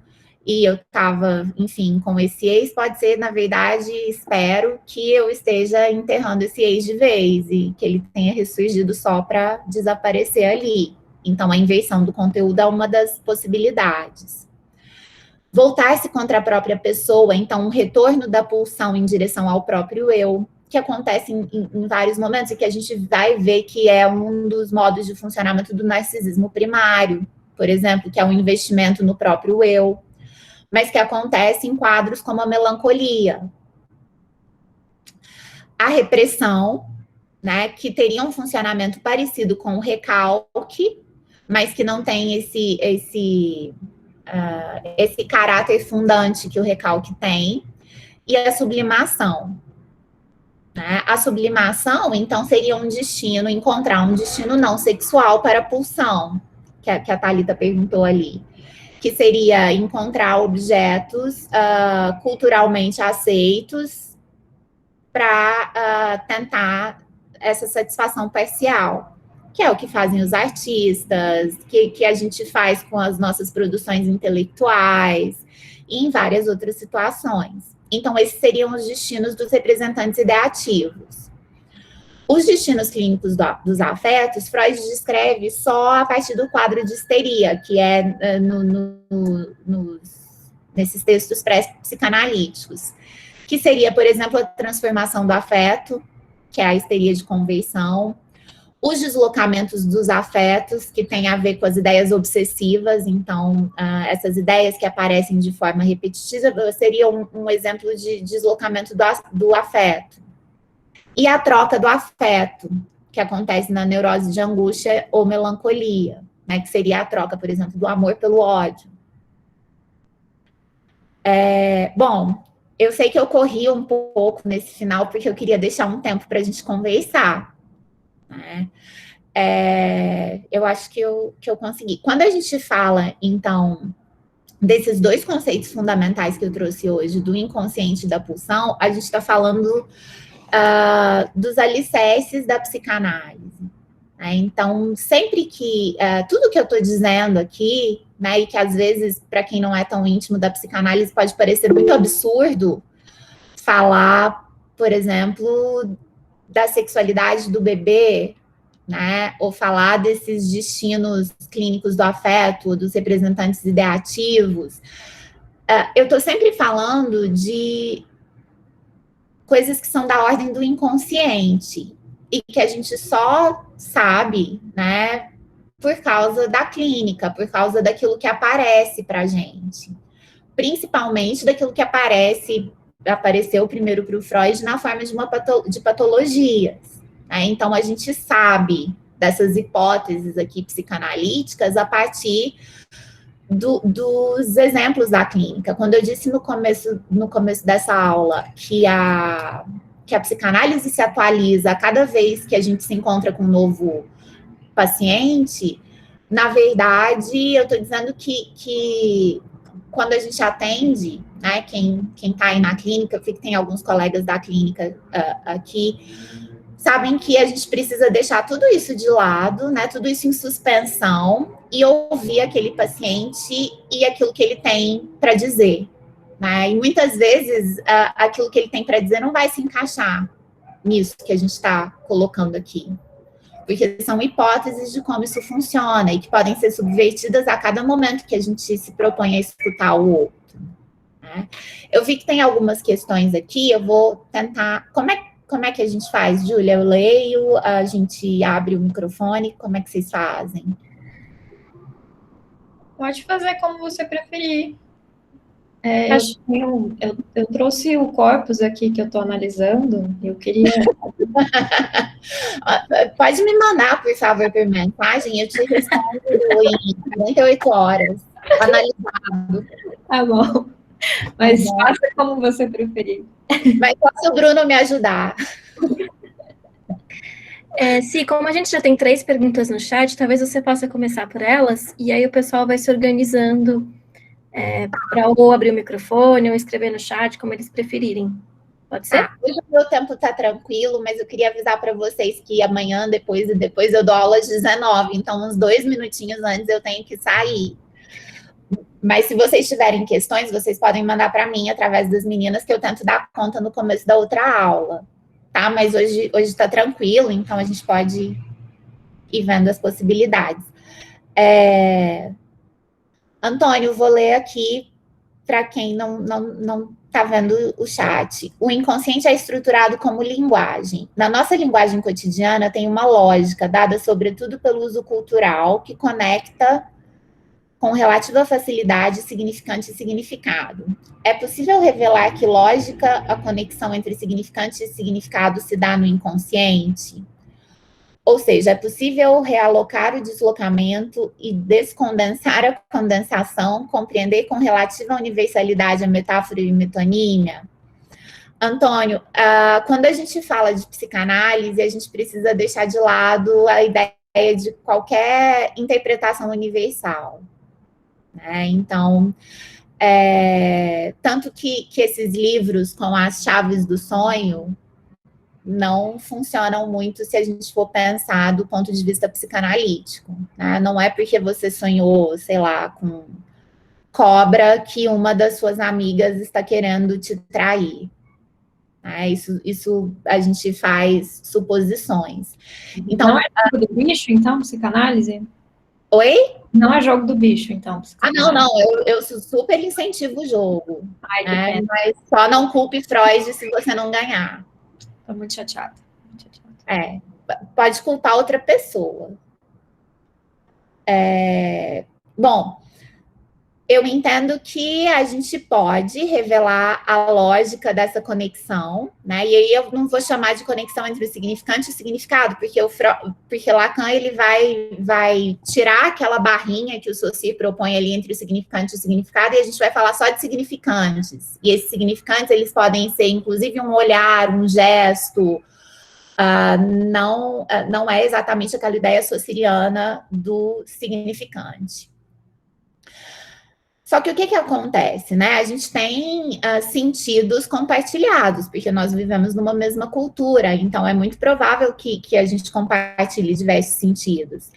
e eu estava, enfim, com esse ex, pode ser, na verdade, espero que eu esteja enterrando esse ex de vez e que ele tenha ressurgido só para desaparecer ali. Então, a inversão do conteúdo é uma das possibilidades. Voltar-se contra a própria pessoa, então, um retorno da pulsão em direção ao próprio eu, que acontece em vários momentos e que a gente vai ver que é um dos modos de funcionamento do narcisismo primário, por exemplo, que é um investimento no próprio eu, mas que acontece em quadros como a melancolia. A repressão, né, que teriam um funcionamento parecido com o recalque, mas que não tem esse caráter fundante que o recalque tem, e a sublimação. Né? A sublimação, então, seria um destino, encontrar um destino não sexual para a pulsão, que a Thalita perguntou ali, que seria encontrar objetos culturalmente aceitos para tentar essa satisfação parcial, que é o que fazem os artistas, que a gente faz com as nossas produções intelectuais e em várias outras situações. Então, esses seriam os destinos dos representantes ideativos. Os destinos clínicos dos afetos, Freud descreve só a partir do quadro de histeria, que é nesses textos pré-psicanalíticos, que seria, por exemplo, a transformação do afeto, que é a histeria de conversão, os deslocamentos dos afetos, que tem a ver com as ideias obsessivas, então, essas ideias que aparecem de forma repetitiva seriam um exemplo de deslocamento do afeto. E a troca do afeto, que acontece na neurose de angústia ou melancolia, né, que seria a troca, por exemplo, do amor pelo ódio. Bom, eu sei que eu corri um pouco nesse final, porque eu queria deixar um tempo para a gente conversar. Né? Eu acho que eu consegui. Quando a gente fala, então, desses dois conceitos fundamentais que eu trouxe hoje, do inconsciente e da pulsão, a gente está falando dos alicerces da psicanálise. Né? Então, sempre que tudo que eu estou dizendo aqui, né, e que às vezes, para quem não é tão íntimo da psicanálise, pode parecer muito absurdo falar, por exemplo, da sexualidade do bebê, né, ou falar desses destinos clínicos do afeto, dos representantes ideativos. Eu estou sempre falando de coisas que são da ordem do inconsciente e que a gente só sabe, né, por causa da clínica, por causa daquilo que aparece para a gente. Principalmente daquilo que apareceu primeiro para o Freud na forma de patologias. Né? Então, a gente sabe dessas hipóteses aqui psicanalíticas a partir dos exemplos da clínica. Quando eu disse no começo dessa aula que a psicanálise se atualiza a cada vez que a gente se encontra com um novo paciente, na verdade, eu estou dizendo que quando a gente atende, né, quem está aí na clínica, eu sei que tem alguns colegas da clínica aqui, sabem que a gente precisa deixar tudo isso de lado, né, tudo isso em suspensão e ouvir aquele paciente e aquilo que ele tem para dizer. Né? E muitas vezes aquilo que ele tem para dizer não vai se encaixar nisso que a gente está colocando aqui. Porque são hipóteses de como isso funciona e que podem ser subvertidas a cada momento que a gente se propõe a escutar o outro. Né? Eu vi que tem algumas questões aqui, eu vou tentar... Como é que a gente faz, Júlia? Eu leio, a gente abre o microfone, como é que vocês fazem? Pode fazer como você preferir. Eu trouxe o corpus aqui que eu estou analisando, eu queria... Pode me mandar, por favor, por mensagem, eu te respondo em 48 horas, analisado. Tá bom, mas faça como você preferir. Mas posso o Bruno me ajudar? Sim, como a gente já tem 3 perguntas no chat, talvez você possa começar por elas, e aí o pessoal vai se organizando para ou abrir o microfone ou escrever no chat, como eles preferirem. Pode ser? Hoje o meu tempo está tranquilo, mas eu queria avisar para vocês que amanhã, depois eu dou aula às 19, então uns 2 minutinhos antes eu tenho que sair. Mas se vocês tiverem questões, vocês podem mandar para mim através das meninas, que eu tento dar conta no começo da outra aula. Tá? Mas hoje está tranquilo, então a gente pode ir vendo as possibilidades. Antônio, vou ler aqui para quem não está vendo o chat. O inconsciente é estruturado como linguagem. Na nossa linguagem cotidiana tem uma lógica dada sobretudo pelo uso cultural que conecta com relativa facilidade significante e significado. É possível revelar que lógica a conexão entre significante e significado se dá no inconsciente? Ou seja, é possível realocar o deslocamento e descondensar a condensação, compreender com relativa universalidade a metáfora e metonímia? Antônio, quando a gente fala de psicanálise, a gente precisa deixar de lado a ideia de qualquer interpretação universal, né? Então, tanto que esses livros com as chaves do sonho não funcionam muito se a gente for pensar do ponto de vista psicanalítico, né? Não é porque você sonhou, sei lá, com cobra que uma das suas amigas está querendo te trair. Isso a gente faz suposições. Então, não é jogo do bicho, então, psicanálise? Oi? Não é jogo do bicho, então, psicanálise. Não, eu super incentivo o jogo. Ai, né? Mas só não culpe Freud se você não ganhar. Tô muito chateada. Pode culpar outra pessoa. Bom, eu entendo que a gente pode revelar a lógica dessa conexão, né? E aí eu não vou chamar de conexão entre o significante e o significado, porque Lacan ele vai tirar aquela barrinha que o Saussure propõe ali entre o significante e o significado, e a gente vai falar só de significantes. E esses significantes, eles podem ser, inclusive, um olhar, um gesto. Não é exatamente aquela ideia saussuriana do significante. Só que o que acontece, né? A gente tem sentidos compartilhados, porque nós vivemos numa mesma cultura, então é muito provável que a gente compartilhe diversos sentidos.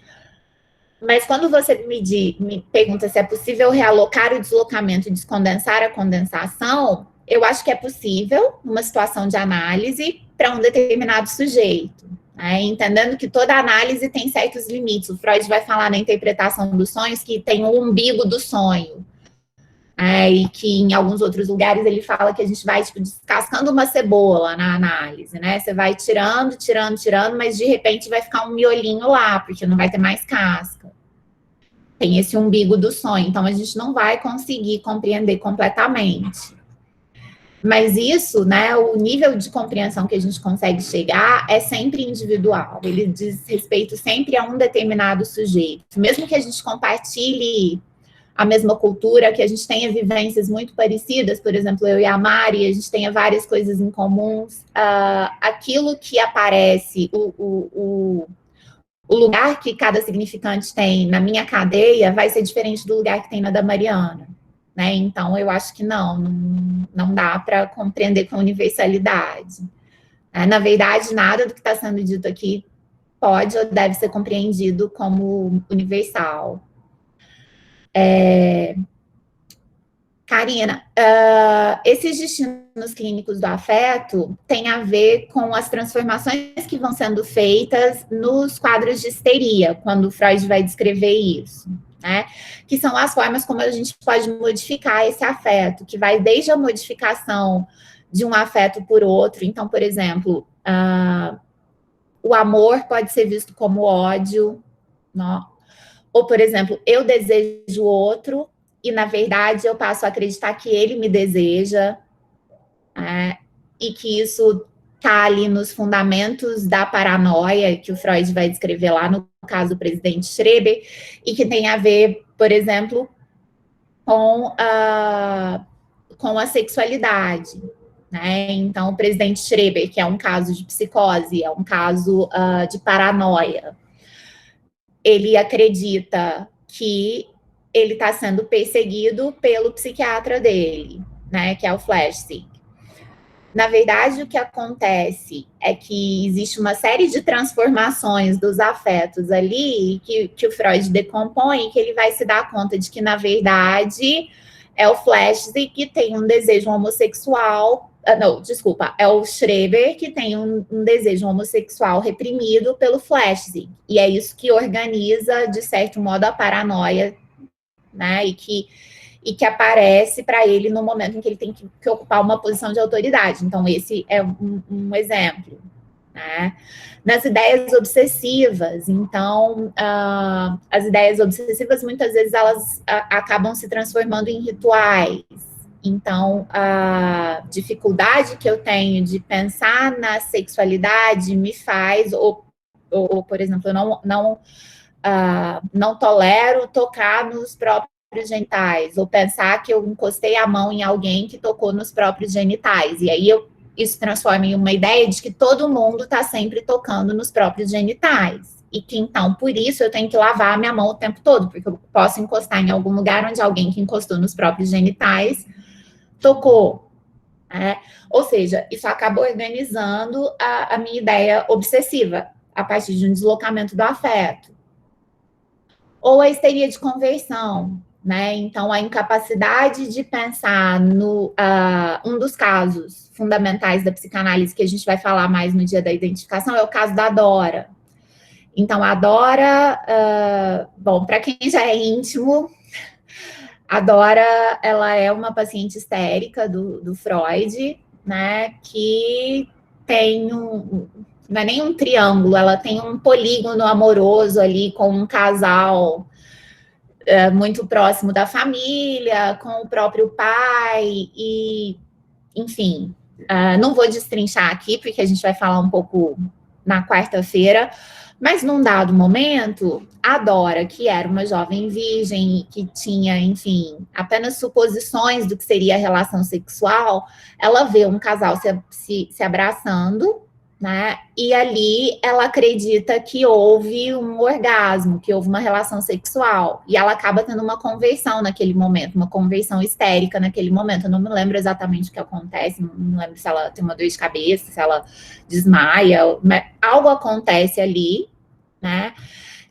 Mas quando você me pergunta se é possível realocar o deslocamento e descondensar a condensação, eu acho que é possível numa situação de análise para um determinado sujeito. Entendendo que toda análise tem certos limites. O Freud vai falar na interpretação dos sonhos que tem o umbigo do sonho. E que em alguns outros lugares ele fala que a gente vai descascando uma cebola na análise, né? Você vai tirando, mas de repente vai ficar um miolinho lá, porque não vai ter mais casca. Tem esse umbigo do sonho, então a gente não vai conseguir compreender completamente. Mas isso, né, o nível de compreensão que a gente consegue chegar é sempre individual, ele diz respeito sempre a um determinado sujeito. Mesmo que a gente compartilhe a mesma cultura, que a gente tenha vivências muito parecidas, por exemplo, eu e a Mari, a gente tenha várias coisas em comuns, aquilo que aparece, o lugar que cada significante tem na minha cadeia vai ser diferente do lugar que tem na da Mariana. Né? Então, eu acho que não dá para compreender com universalidade. Na verdade, nada do que está sendo dito aqui pode ou deve ser compreendido como universal. Karina, esses destinos clínicos do afeto têm a ver com as transformações que vão sendo feitas nos quadros de histeria, quando Freud vai descrever isso. Né? Que são as formas como a gente pode modificar esse afeto, que vai desde a modificação de um afeto por outro. Então, por exemplo, o amor pode ser visto como ódio, não? Ou, por exemplo, eu desejo outro e, na verdade, eu passo a acreditar que ele me deseja, e que isso está ali nos fundamentos da paranoia, que o Freud vai descrever lá no caso do presidente Schreber, e que tem a ver, por exemplo, com a sexualidade. Né? Então, o presidente Schreber, que é um caso de psicose, é um caso de paranoia, ele acredita que ele está sendo perseguido pelo psiquiatra dele, né, que é o Flechsig. Na verdade, o que acontece é que existe uma série de transformações dos afetos ali que o Freud decompõe, que ele vai se dar conta de que, na verdade, é o Flechsig que tem um desejo homossexual. É o Schreber que tem um desejo homossexual reprimido pelo Flechsig. E é isso que organiza, de certo modo, a paranoia, né? E que aparece para ele no momento em que ele tem que ocupar uma posição de autoridade. Então, esse é um exemplo. Né? Nas ideias obsessivas, então, as ideias obsessivas, muitas vezes, elas acabam se transformando em rituais. Então, a dificuldade que eu tenho de pensar na sexualidade me faz, ou ou por exemplo, eu não tolero tocar nos próprios genitais, ou pensar que eu encostei a mão em alguém que tocou nos próprios genitais, e aí isso transforma em uma ideia de que todo mundo está sempre tocando nos próprios genitais, e que então, por isso, eu tenho que lavar a minha mão o tempo todo, porque eu posso encostar em algum lugar onde alguém que encostou nos próprios genitais tocou. Ou seja, isso acaba organizando a minha ideia obsessiva, a partir de um deslocamento do afeto. Ou a histeria de conversão, né? Então, a incapacidade de pensar no... um dos casos fundamentais da psicanálise, que a gente vai falar mais no dia da identificação, é o caso da Dora. Então, a Dora... bom, para quem já é íntimo, a Dora, ela é uma paciente histérica do Freud, né? Que tem não é nem um triângulo, ela tem um polígono amoroso ali com um casal muito próximo da família, com o próprio pai, e, enfim, não vou destrinchar aqui, porque a gente vai falar um pouco na quarta-feira, mas num dado momento, a Dora, que era uma jovem virgem, que tinha, enfim, apenas suposições do que seria a relação sexual, ela vê um casal se abraçando, né? E ali ela acredita que houve um orgasmo, que houve uma relação sexual. E ela acaba tendo uma conversão naquele momento, uma conversão histérica naquele momento. Eu não me lembro exatamente o que acontece, não me lembro se ela tem uma dor de cabeça, se ela desmaia, algo acontece ali, né?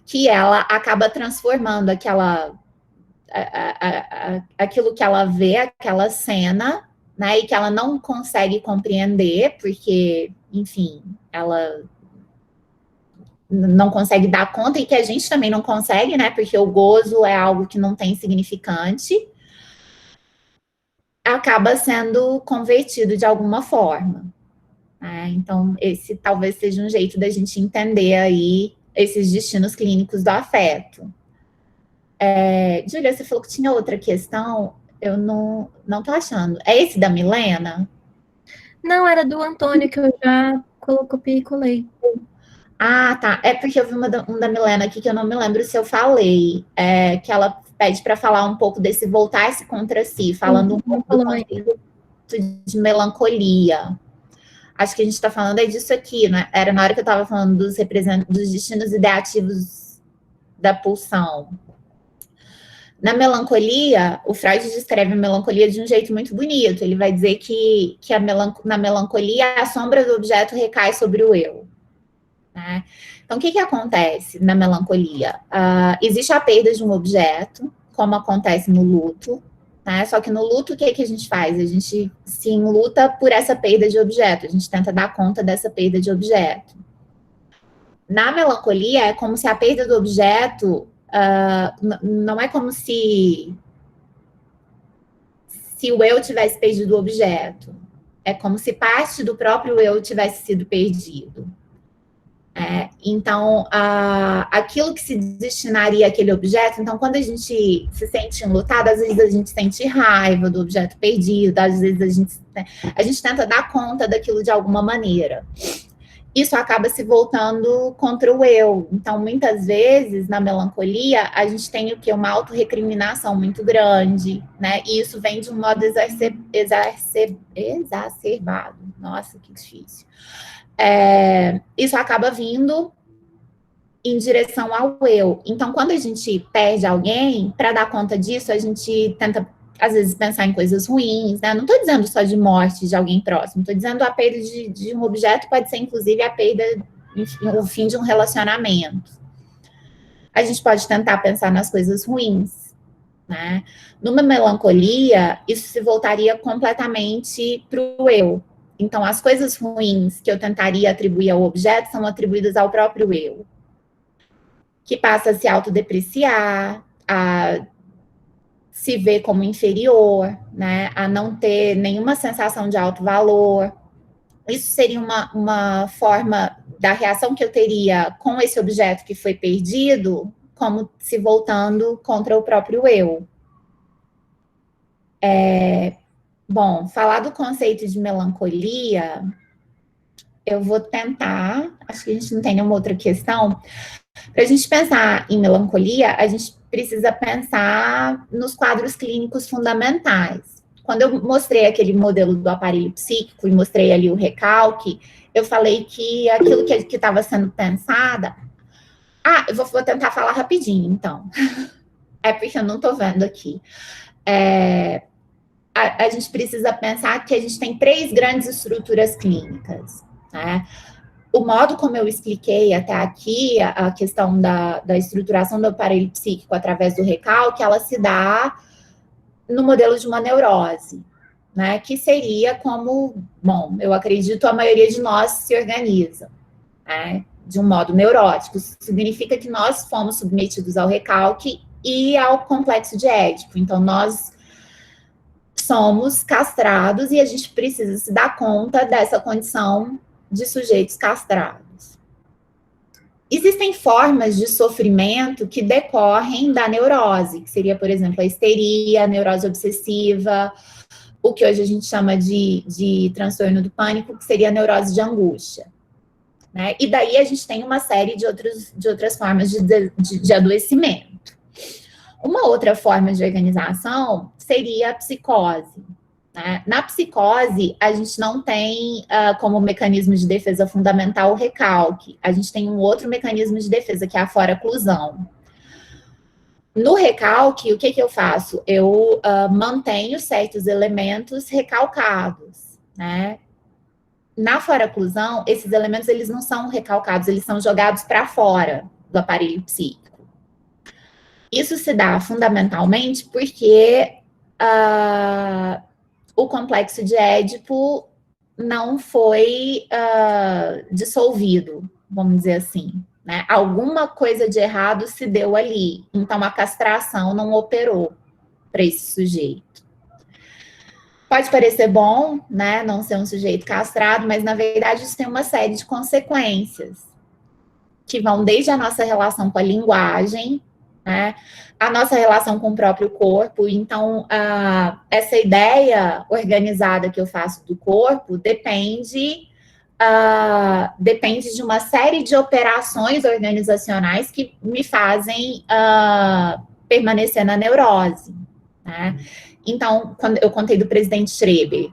Que ela acaba transformando aquilo que ela vê, aquela cena, né, e que ela não consegue compreender, porque, enfim, ela não consegue dar conta, e que a gente também não consegue, né, porque o gozo é algo que não tem significante, acaba sendo convertido de alguma forma. Né? Então, esse talvez seja um jeito da gente entender aí esses destinos clínicos do afeto. Júlia, você falou que tinha outra questão, eu não tô achando. É esse da Milena? Não, era do Antônio, que eu já copiei e colei. Ah, tá. É porque eu vi um da Milena aqui que eu não me lembro se eu falei, que ela pede para falar um pouco desse voltar-se contra si, falando um pouco do conceito de melancolia. Acho que a gente está falando disso aqui, né? Era na hora que eu estava falando dos destinos ideativos da pulsão. Na melancolia, o Freud descreve a melancolia de um jeito muito bonito. Ele vai dizer que na melancolia a sombra do objeto recai sobre o eu. Né? Então, o que acontece na melancolia? Existe a perda de um objeto, como acontece no luto, né? Só que no luto, o que a gente faz? A gente se enluta por essa perda de objeto, a gente tenta dar conta dessa perda de objeto. Na melancolia, é como se a perda do objeto não é como se o eu tivesse perdido o objeto. É como se parte do próprio eu tivesse sido perdido. Então, aquilo que se destinaria àquele objeto, então, quando a gente se sente enlutada, às vezes a gente sente raiva do objeto perdido, às vezes a gente tenta dar conta daquilo de alguma maneira. Isso acaba se voltando contra o eu. Então, muitas vezes, na melancolia, a gente tem o quê? Uma autorrecriminação muito grande, né? E isso vem de um modo exacerbado. Nossa, que difícil. Isso acaba vindo em direção ao eu. Então, quando a gente perde alguém, para dar conta disso, a gente tenta, às vezes, pensar em coisas ruins, né? Não estou dizendo só de morte de alguém próximo, estou dizendo a perda de um objeto, pode ser, inclusive, a perda, enfim, o fim de um relacionamento. A gente pode tentar pensar nas coisas ruins, né? Numa melancolia, isso se voltaria completamente para o eu. Então, as coisas ruins que eu tentaria atribuir ao objeto são atribuídas ao próprio eu, que passa a se autodepreciar, a se ver como inferior, né? A não ter nenhuma sensação de alto valor. Isso seria uma forma da reação que eu teria com esse objeto que foi perdido, como se voltando contra o próprio eu. Bom, falar do conceito de melancolia eu vou tentar, acho que a gente não tem nenhuma outra questão. Para a gente pensar em melancolia, a gente precisa pensar nos quadros clínicos fundamentais. Quando eu mostrei aquele modelo do aparelho psíquico e mostrei ali o recalque, eu falei que aquilo que estava sendo pensada... eu vou tentar falar rapidinho, então. É porque eu não estou vendo aqui. A gente precisa pensar que a gente tem 3 grandes estruturas clínicas, né? O modo como eu expliquei até aqui, a questão da estruturação do aparelho psíquico através do recalque, ela se dá no modelo de uma neurose, né? Que seria como, bom, eu acredito a maioria de nós se organiza, né? De um modo neurótico. Isso significa que nós fomos submetidos ao recalque e ao complexo de Édipo. Então, nós somos castrados e a gente precisa se dar conta dessa condição de sujeitos castrados. Existem formas de sofrimento que decorrem da neurose, que seria, por exemplo, a histeria, a neurose obsessiva, o que hoje a gente chama de transtorno do pânico, que seria a neurose de angústia, né? E daí a gente tem uma série de outras formas de adoecimento. Uma outra forma de organização seria a psicose. Na psicose, a gente não tem como mecanismo de defesa fundamental o recalque. A gente tem um outro mecanismo de defesa, que é a fora-oclusão. No recalque, o que eu faço? Eu mantenho certos elementos recalcados, né? Na fora-oclusão, esses elementos eles não são recalcados, eles são jogados para fora do aparelho psíquico. Isso se dá fundamentalmente porque... o complexo de Édipo não foi dissolvido, vamos dizer assim, né? Alguma coisa de errado se deu ali, então a castração não operou para esse sujeito. Pode parecer bom, né, não ser um sujeito castrado, mas na verdade isso tem uma série de consequências, que vão desde a nossa relação com a linguagem, né, a nossa relação com o próprio corpo. Então, essa ideia organizada que eu faço do corpo depende de uma série de operações organizacionais que me fazem permanecer na neurose, né? Então, quando eu contei do presidente Schreber,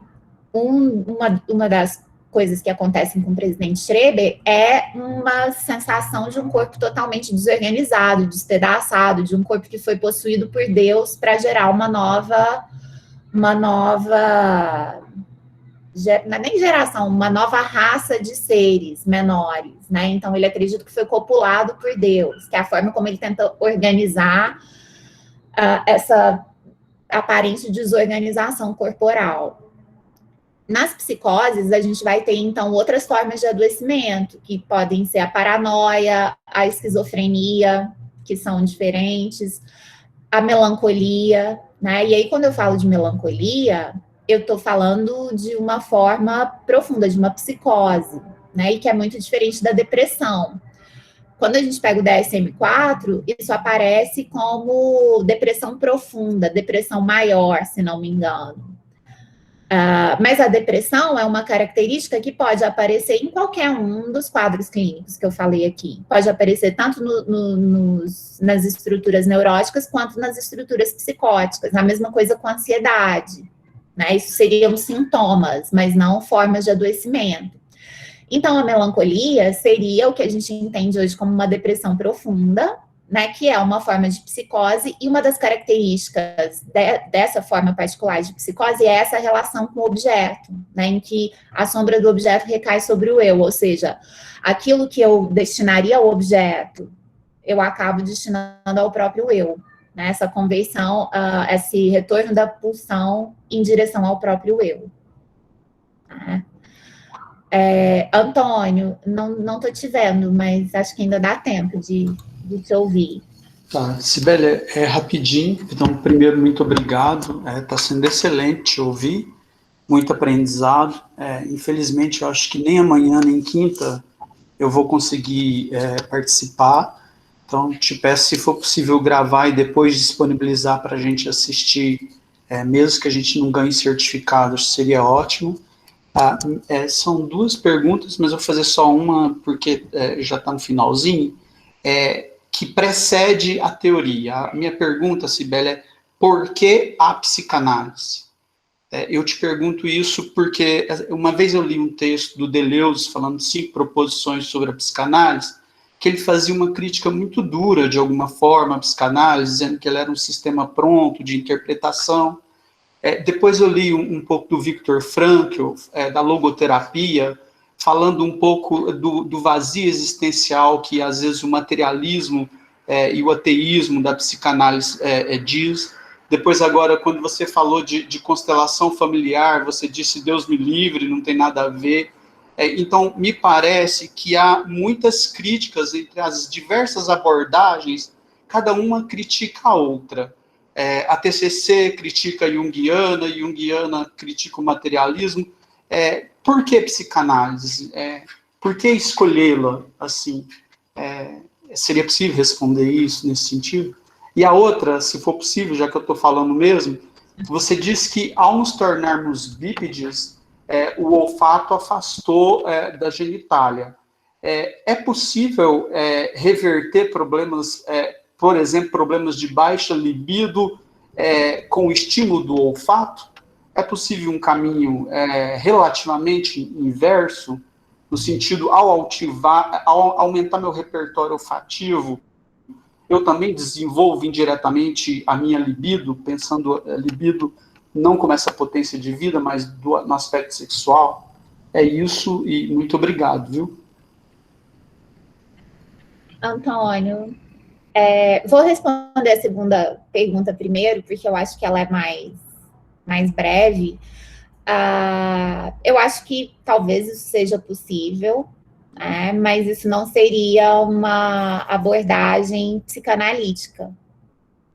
uma das coisas que acontecem com o presidente Schreber é uma sensação de um corpo totalmente desorganizado, despedaçado, de um corpo que foi possuído por Deus para gerar uma nova, não é nem geração, uma nova raça de seres menores, né? Então, ele acredita que foi copulado por Deus, que é a forma como ele tenta organizar essa aparente desorganização corporal. Nas psicoses, a gente vai ter, então, outras formas de adoecimento, que podem ser a paranoia, a esquizofrenia, que são diferentes, a melancolia, né? E aí, quando eu falo de melancolia, eu estou falando de uma forma profunda, de uma psicose, né? E que é muito diferente da depressão. Quando a gente pega o DSM-4, isso aparece como depressão profunda, depressão maior, se não me engano. Mas a depressão é uma característica que pode aparecer em qualquer um dos quadros clínicos que eu falei aqui. Pode aparecer tanto nas estruturas neuróticas quanto nas estruturas psicóticas. A mesma coisa com a ansiedade, né? Isso seriam sintomas, mas não formas de adoecimento. Então, a melancolia seria o que a gente entende hoje como uma depressão profunda, né, que é uma forma de psicose, e uma das características dessa forma particular de psicose é essa relação com o objeto, né, em que a sombra do objeto recai sobre o eu, ou seja, aquilo que eu destinaria ao objeto, eu acabo destinando ao próprio eu, né, essa conversão, esse retorno da pulsão em direção ao próprio eu. Tá? Antônio, não estou te vendo, mas acho que ainda dá tempo de te ouvir. Tá, Sibeli, rapidinho. Então, primeiro, muito obrigado. Está sendo excelente ouvir, muito aprendizado. Infelizmente, eu acho que nem amanhã, nem quinta, eu vou conseguir participar. Então, te peço, se for possível, gravar e depois disponibilizar para a gente assistir, mesmo que a gente não ganhe certificado, seria ótimo. São duas perguntas, mas eu vou fazer só uma, porque já está no finalzinho, que precede a teoria. A minha pergunta, Cibele, é por que a psicanálise? Eu te pergunto isso porque uma vez eu li um texto do Deleuze falando 5 proposições sobre a psicanálise, que ele fazia uma crítica muito dura, de alguma forma, à psicanálise, dizendo que ela era um sistema pronto de interpretação. Depois eu li um pouco do Viktor Frankl, da logoterapia, falando um pouco do vazio existencial que, às vezes, o materialismo e o ateísmo da psicanálise diz. Depois, agora, quando você falou de constelação familiar, você disse Deus me livre, não tem nada a ver. Então, me parece que há muitas críticas entre as diversas abordagens, cada uma critica a outra. A TCC critica a Jungiana critica o materialismo. Por que psicanálise? Por que escolhê-la assim? Seria possível responder isso nesse sentido? E a outra, se for possível, já que eu estou falando mesmo, você disse que ao nos tornarmos bípedes, o olfato afastou da genitália. É possível reverter problemas, por exemplo, problemas de baixa libido com o estímulo do olfato? É possível um caminho relativamente inverso, no sentido, ao aumentar meu repertório olfativo, eu também desenvolvo indiretamente a minha libido, pensando libido não como essa potência de vida, mas no aspecto sexual? É isso, e muito obrigado, viu? Antônio, vou responder a segunda pergunta primeiro, porque eu acho que ela é mais breve. Eu acho que talvez isso seja possível, né, mas isso não seria uma abordagem psicanalítica,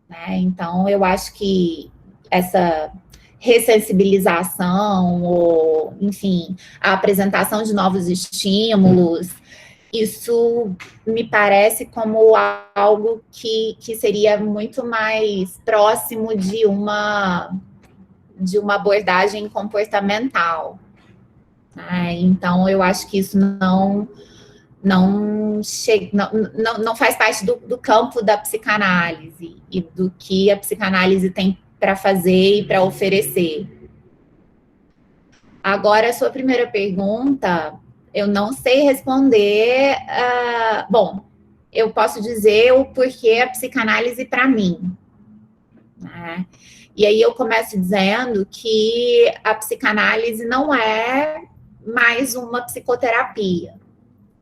né? Então, eu acho que essa ressensibilização, ou, enfim, a apresentação de novos estímulos, isso me parece como algo que seria muito mais próximo de uma abordagem comportamental. Então, eu acho que isso não faz parte do campo da psicanálise e do que a psicanálise tem para fazer e para oferecer. Agora, a sua primeira pergunta, eu não sei responder. Bom, eu posso dizer o porquê a psicanálise para mim, né? E aí eu começo dizendo que a psicanálise não é mais uma psicoterapia.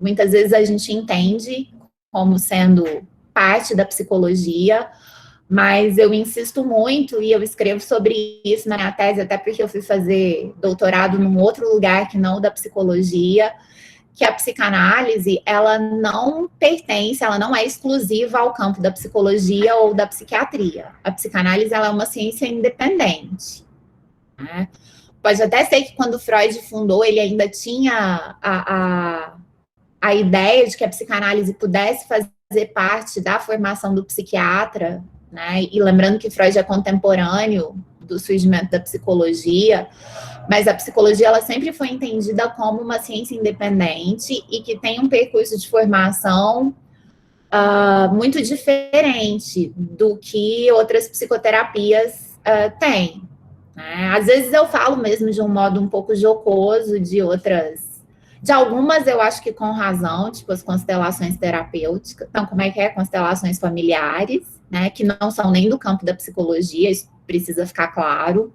Muitas vezes a gente entende como sendo parte da psicologia, mas eu insisto muito, e eu escrevo sobre isso na minha tese, até porque eu fui fazer doutorado num outro lugar que não da psicologia, que a psicanálise, ela não pertence, ela não é exclusiva ao campo da psicologia ou da psiquiatria. A psicanálise, ela é uma ciência independente, né? Pode até ser que quando Freud fundou, ele ainda tinha a ideia de que a psicanálise pudesse fazer parte da formação do psiquiatra, né? E lembrando que Freud é contemporâneo do surgimento da psicologia, mas a psicologia, ela sempre foi entendida como uma ciência independente e que tem um percurso de formação muito diferente do que outras psicoterapias têm, né? Às vezes eu falo mesmo de um modo um pouco jocoso de algumas eu acho que com razão, tipo as constelações terapêuticas. Então, como é que é? Constelações familiares, né, que não são nem do campo da psicologia, isso precisa ficar claro.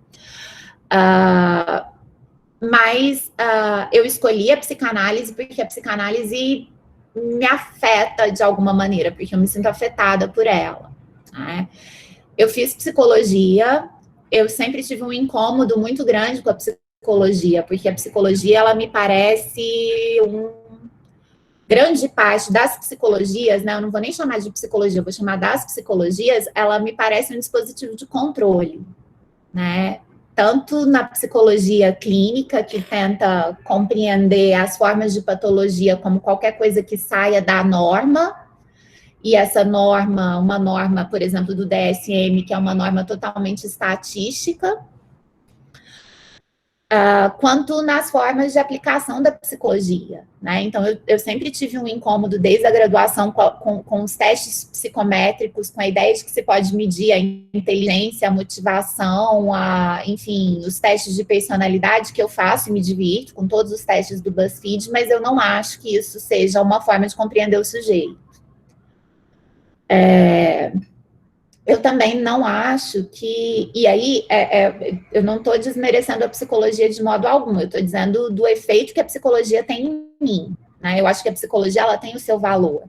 Mas eu escolhi a psicanálise porque a psicanálise me afeta de alguma maneira, porque eu me sinto afetada por ela, né? Eu fiz psicologia, eu sempre tive um incômodo muito grande com a psicologia, porque a psicologia, ela me parece grande parte das psicologias, né, eu não vou nem chamar de psicologia, eu vou chamar das psicologias, ela me parece um dispositivo de controle, né? Tanto na psicologia clínica, que tenta compreender as formas de patologia como qualquer coisa que saia da norma, e essa norma, uma norma, por exemplo, do DSM, que é uma norma totalmente estatística, quanto nas formas de aplicação da psicologia, né? Então, eu sempre tive um incômodo desde a graduação com os testes psicométricos, com a ideia de que se pode medir a inteligência, a motivação, enfim, os testes de personalidade que eu faço e me divirto com todos os testes do BuzzFeed, mas eu não acho que isso seja uma forma de compreender o sujeito. Eu também não acho que... E aí, eu não estou desmerecendo a psicologia de modo algum, eu estou dizendo do efeito que a psicologia tem em mim, né? Eu acho que a psicologia, ela tem o seu valor.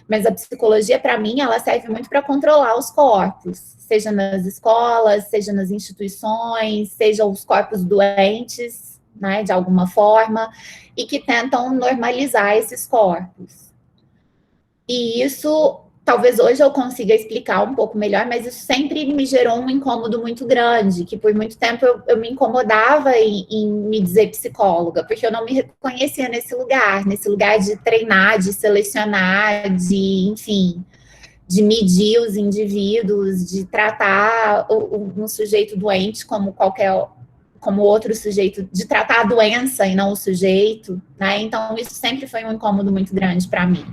Mas a psicologia, para mim, ela serve muito para controlar os corpos, seja nas escolas, seja nas instituições, seja os corpos doentes, né, de alguma forma, e que tentam normalizar esses corpos. E isso... Talvez hoje eu consiga explicar um pouco melhor, mas isso sempre me gerou um incômodo muito grande, que por muito tempo eu me incomodava em me dizer psicóloga, porque eu não me reconhecia nesse lugar de treinar, de selecionar, de, enfim, de medir os indivíduos, de tratar um sujeito doente como outro sujeito, de tratar a doença e não o sujeito, né? Então, isso sempre foi um incômodo muito grande para mim.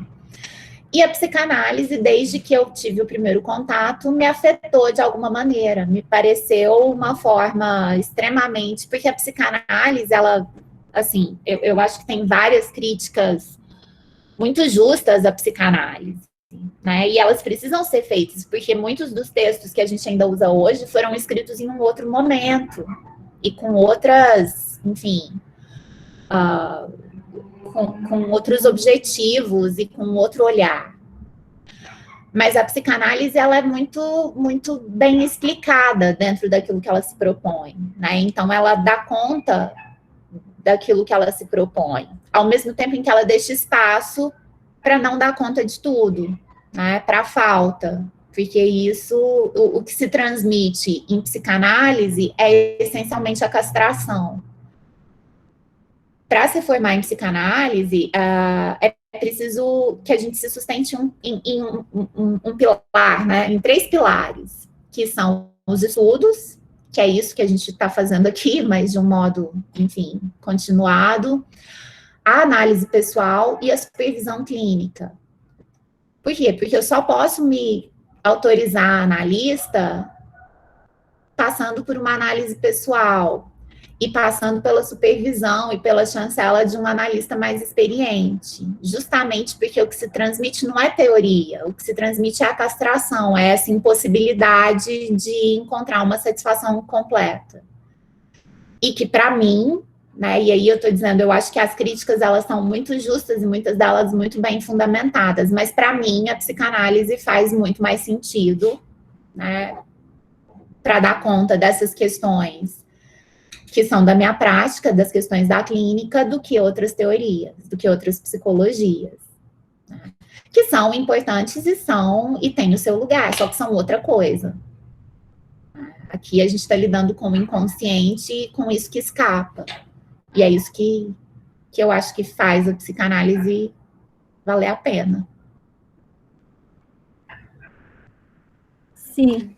E a psicanálise, desde que eu tive o primeiro contato, me afetou de alguma maneira. Me pareceu uma forma extremamente... Porque a psicanálise, ela, assim, eu acho que tem várias críticas muito justas à psicanálise, né? E elas precisam ser feitas, porque muitos dos textos que a gente ainda usa hoje foram escritos em um outro momento, e com outras, enfim... Com outros objetivos e com outro olhar. Mas a psicanálise, ela é muito, muito bem explicada dentro daquilo que ela se propõe, né? Então, ela dá conta daquilo que ela se propõe, ao mesmo tempo em que ela deixa espaço para não dar conta de tudo, né? Para a falta, porque isso, o que se transmite em psicanálise é essencialmente a castração. Para se formar em psicanálise, é preciso que a gente se sustente em um pilar, né? Em 3 pilares, que são os estudos, que é isso que a gente está fazendo aqui, mas de um modo, enfim, continuado, a análise pessoal e a supervisão clínica. Por quê? Porque eu só posso me autorizar analista passando por uma análise pessoal, e passando pela supervisão e pela chancela de um analista mais experiente, justamente porque o que se transmite não é teoria, o que se transmite é a castração, é essa impossibilidade de encontrar uma satisfação completa. E que, para mim, né, e aí eu estou dizendo, eu acho que as críticas, elas são muito justas e muitas delas muito bem fundamentadas, mas, para mim, a psicanálise faz muito mais sentido, né, para dar conta dessas questões que são da minha prática, das questões da clínica, do que outras teorias, do que outras psicologias, né? Que são importantes e têm o seu lugar, só que são outra coisa. Aqui a gente está lidando com o inconsciente e com isso que escapa. E é isso que eu acho que faz a psicanálise valer a pena. Sim.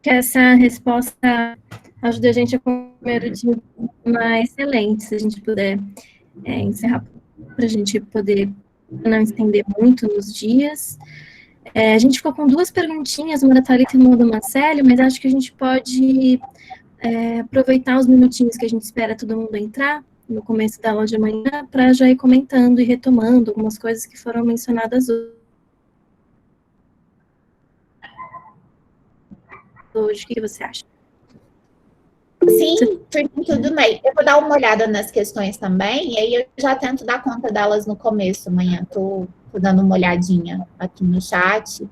Que essa resposta ajuda a gente a comer o dia mais excelente, se a gente puder encerrar, para a gente poder não estender muito nos dias. A gente ficou com 2 perguntinhas, uma da Thalita e uma do Marcelo, mas acho que a gente pode aproveitar os minutinhos que a gente espera todo mundo entrar, no começo da aula de amanhã, para já ir comentando e retomando algumas coisas que foram mencionadas hoje. O que você acha? Sim, tudo bem. Eu vou dar uma olhada nas questões também, e aí eu já tento dar conta delas no começo amanhã. Estou dando uma olhadinha aqui no chat.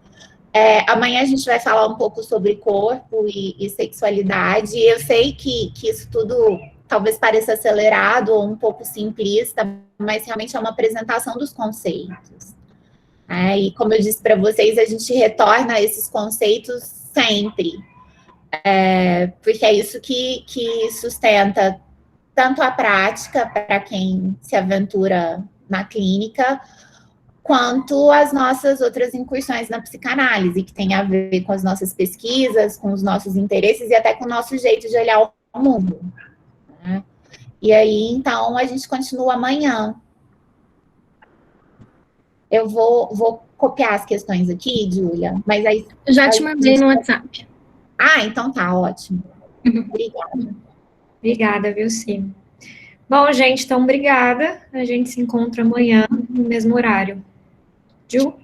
Amanhã a gente vai falar um pouco sobre corpo e sexualidade. Eu sei que isso tudo talvez pareça acelerado ou um pouco simplista, mas realmente é uma apresentação dos conceitos. E como eu disse para vocês, a gente retorna a esses conceitos sempre. Porque é isso que sustenta tanto a prática para quem se aventura na clínica, quanto as nossas outras incursões na psicanálise, que tem a ver com as nossas pesquisas, com os nossos interesses e até com o nosso jeito de olhar o mundo, né? E aí, então, a gente continua amanhã. Eu vou copiar as questões aqui, Júlia, mas aí... Já te mandei no WhatsApp. Ah, então tá, ótimo. Uhum. Obrigada. Obrigada, viu, sim. Bom, gente, então obrigada. A gente se encontra amanhã no mesmo horário. Ju?